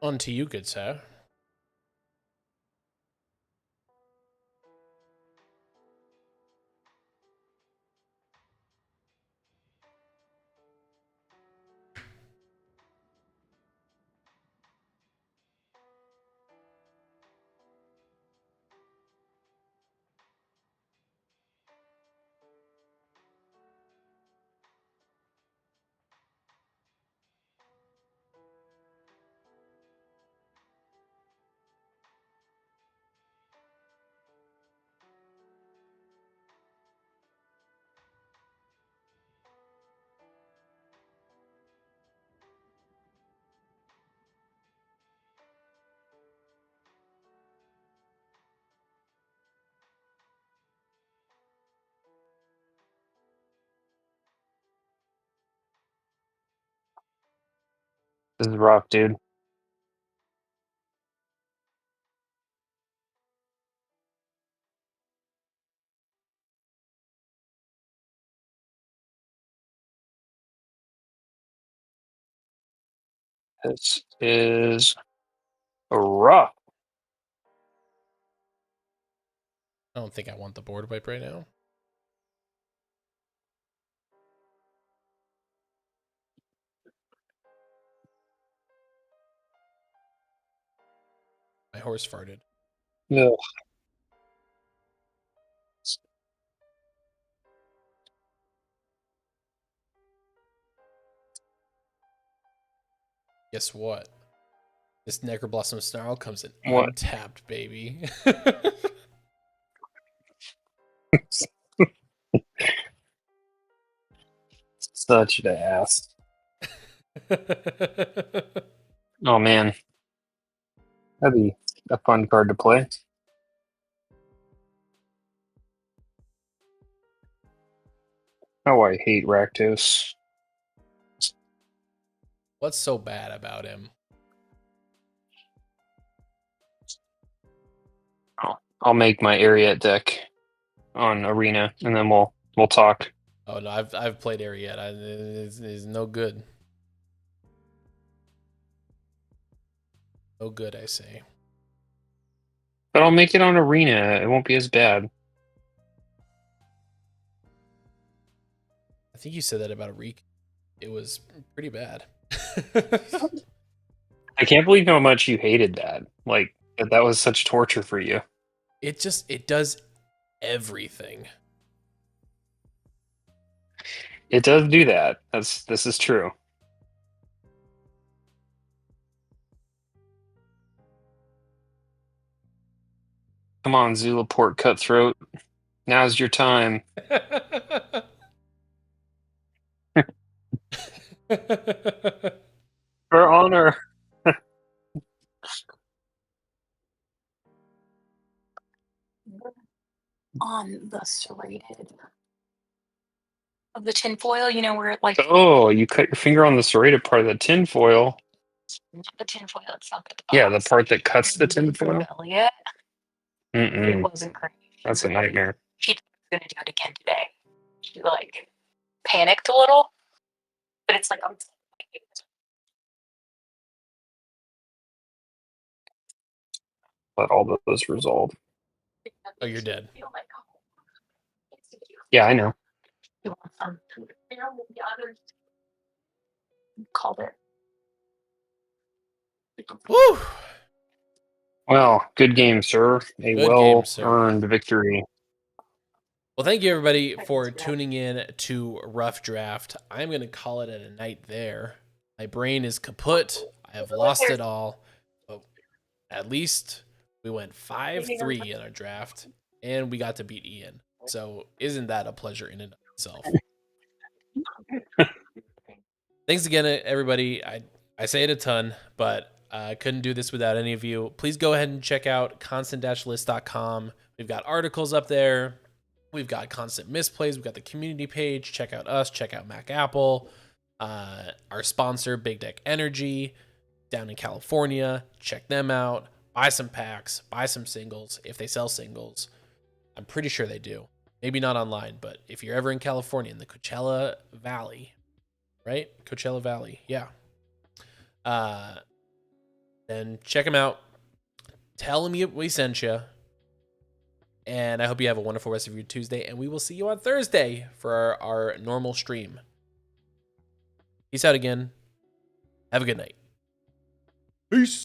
On to you, good sir. This is rough, dude. This is rough. I don't think I want the board wipe right now. My horse farted. Ugh. Guess what? This Necroblossom Snarl comes in What? untapped, baby. Such an ass. Oh man. That'd be a fun card to play. Oh, I hate Rakdos. What's so bad about him? I'll make my Ariat deck on Arena, and then we'll talk. Oh no, I've played Ariat. It's no good. No good, I say. But I'll make it on Arena. It won't be as bad. I think you said that about a Reek. It was pretty bad. I can't believe how much you hated that. Like that was such torture for you. It does everything. It does do that. This is true. Come on, Zulaport Cutthroat. Now's your time. For honor. On the serrated of the tinfoil, you know, where it like Oh, you cut your finger on the serrated part of the tinfoil. not the tinfoil itself, but the Yeah, the box. part that cuts the tinfoil. Elliot, it Mm-mm. wasn't great. That's a nightmare. She was gonna do it again today. She like panicked a little, but it's like I'm. Let all those resolve. Oh, you're dead. Yeah, I know. Called it. Woo! Well, good game, sir. A Good game, sir. well-earned victory. Well, thank you everybody for tuning in to Rough Draft. I'm going to call it a night there. My brain is kaput. I have lost it all. But at least we went 5-3 in our draft, and we got to beat Ian. So isn't that a pleasure in and of itself? Thanks again, everybody. I say it a ton, but I couldn't do this without any of you. Please go ahead and check out constant-list.com. We've got articles up there. We've got constant misplays. We've got the community page. Check out us. Check out Mac Apple. Our sponsor, Big Deck Energy, down in California. Check them out. Buy some packs. Buy some singles if they sell singles. I'm pretty sure they do. Maybe not online, but if you're ever in California, in the Coachella Valley, right? Coachella Valley, yeah. Then check them out. Tell them we sent you. And I hope you have a wonderful rest of your Tuesday. And we will see you on Thursday for our normal stream. Peace out again. Have a good night. Peace.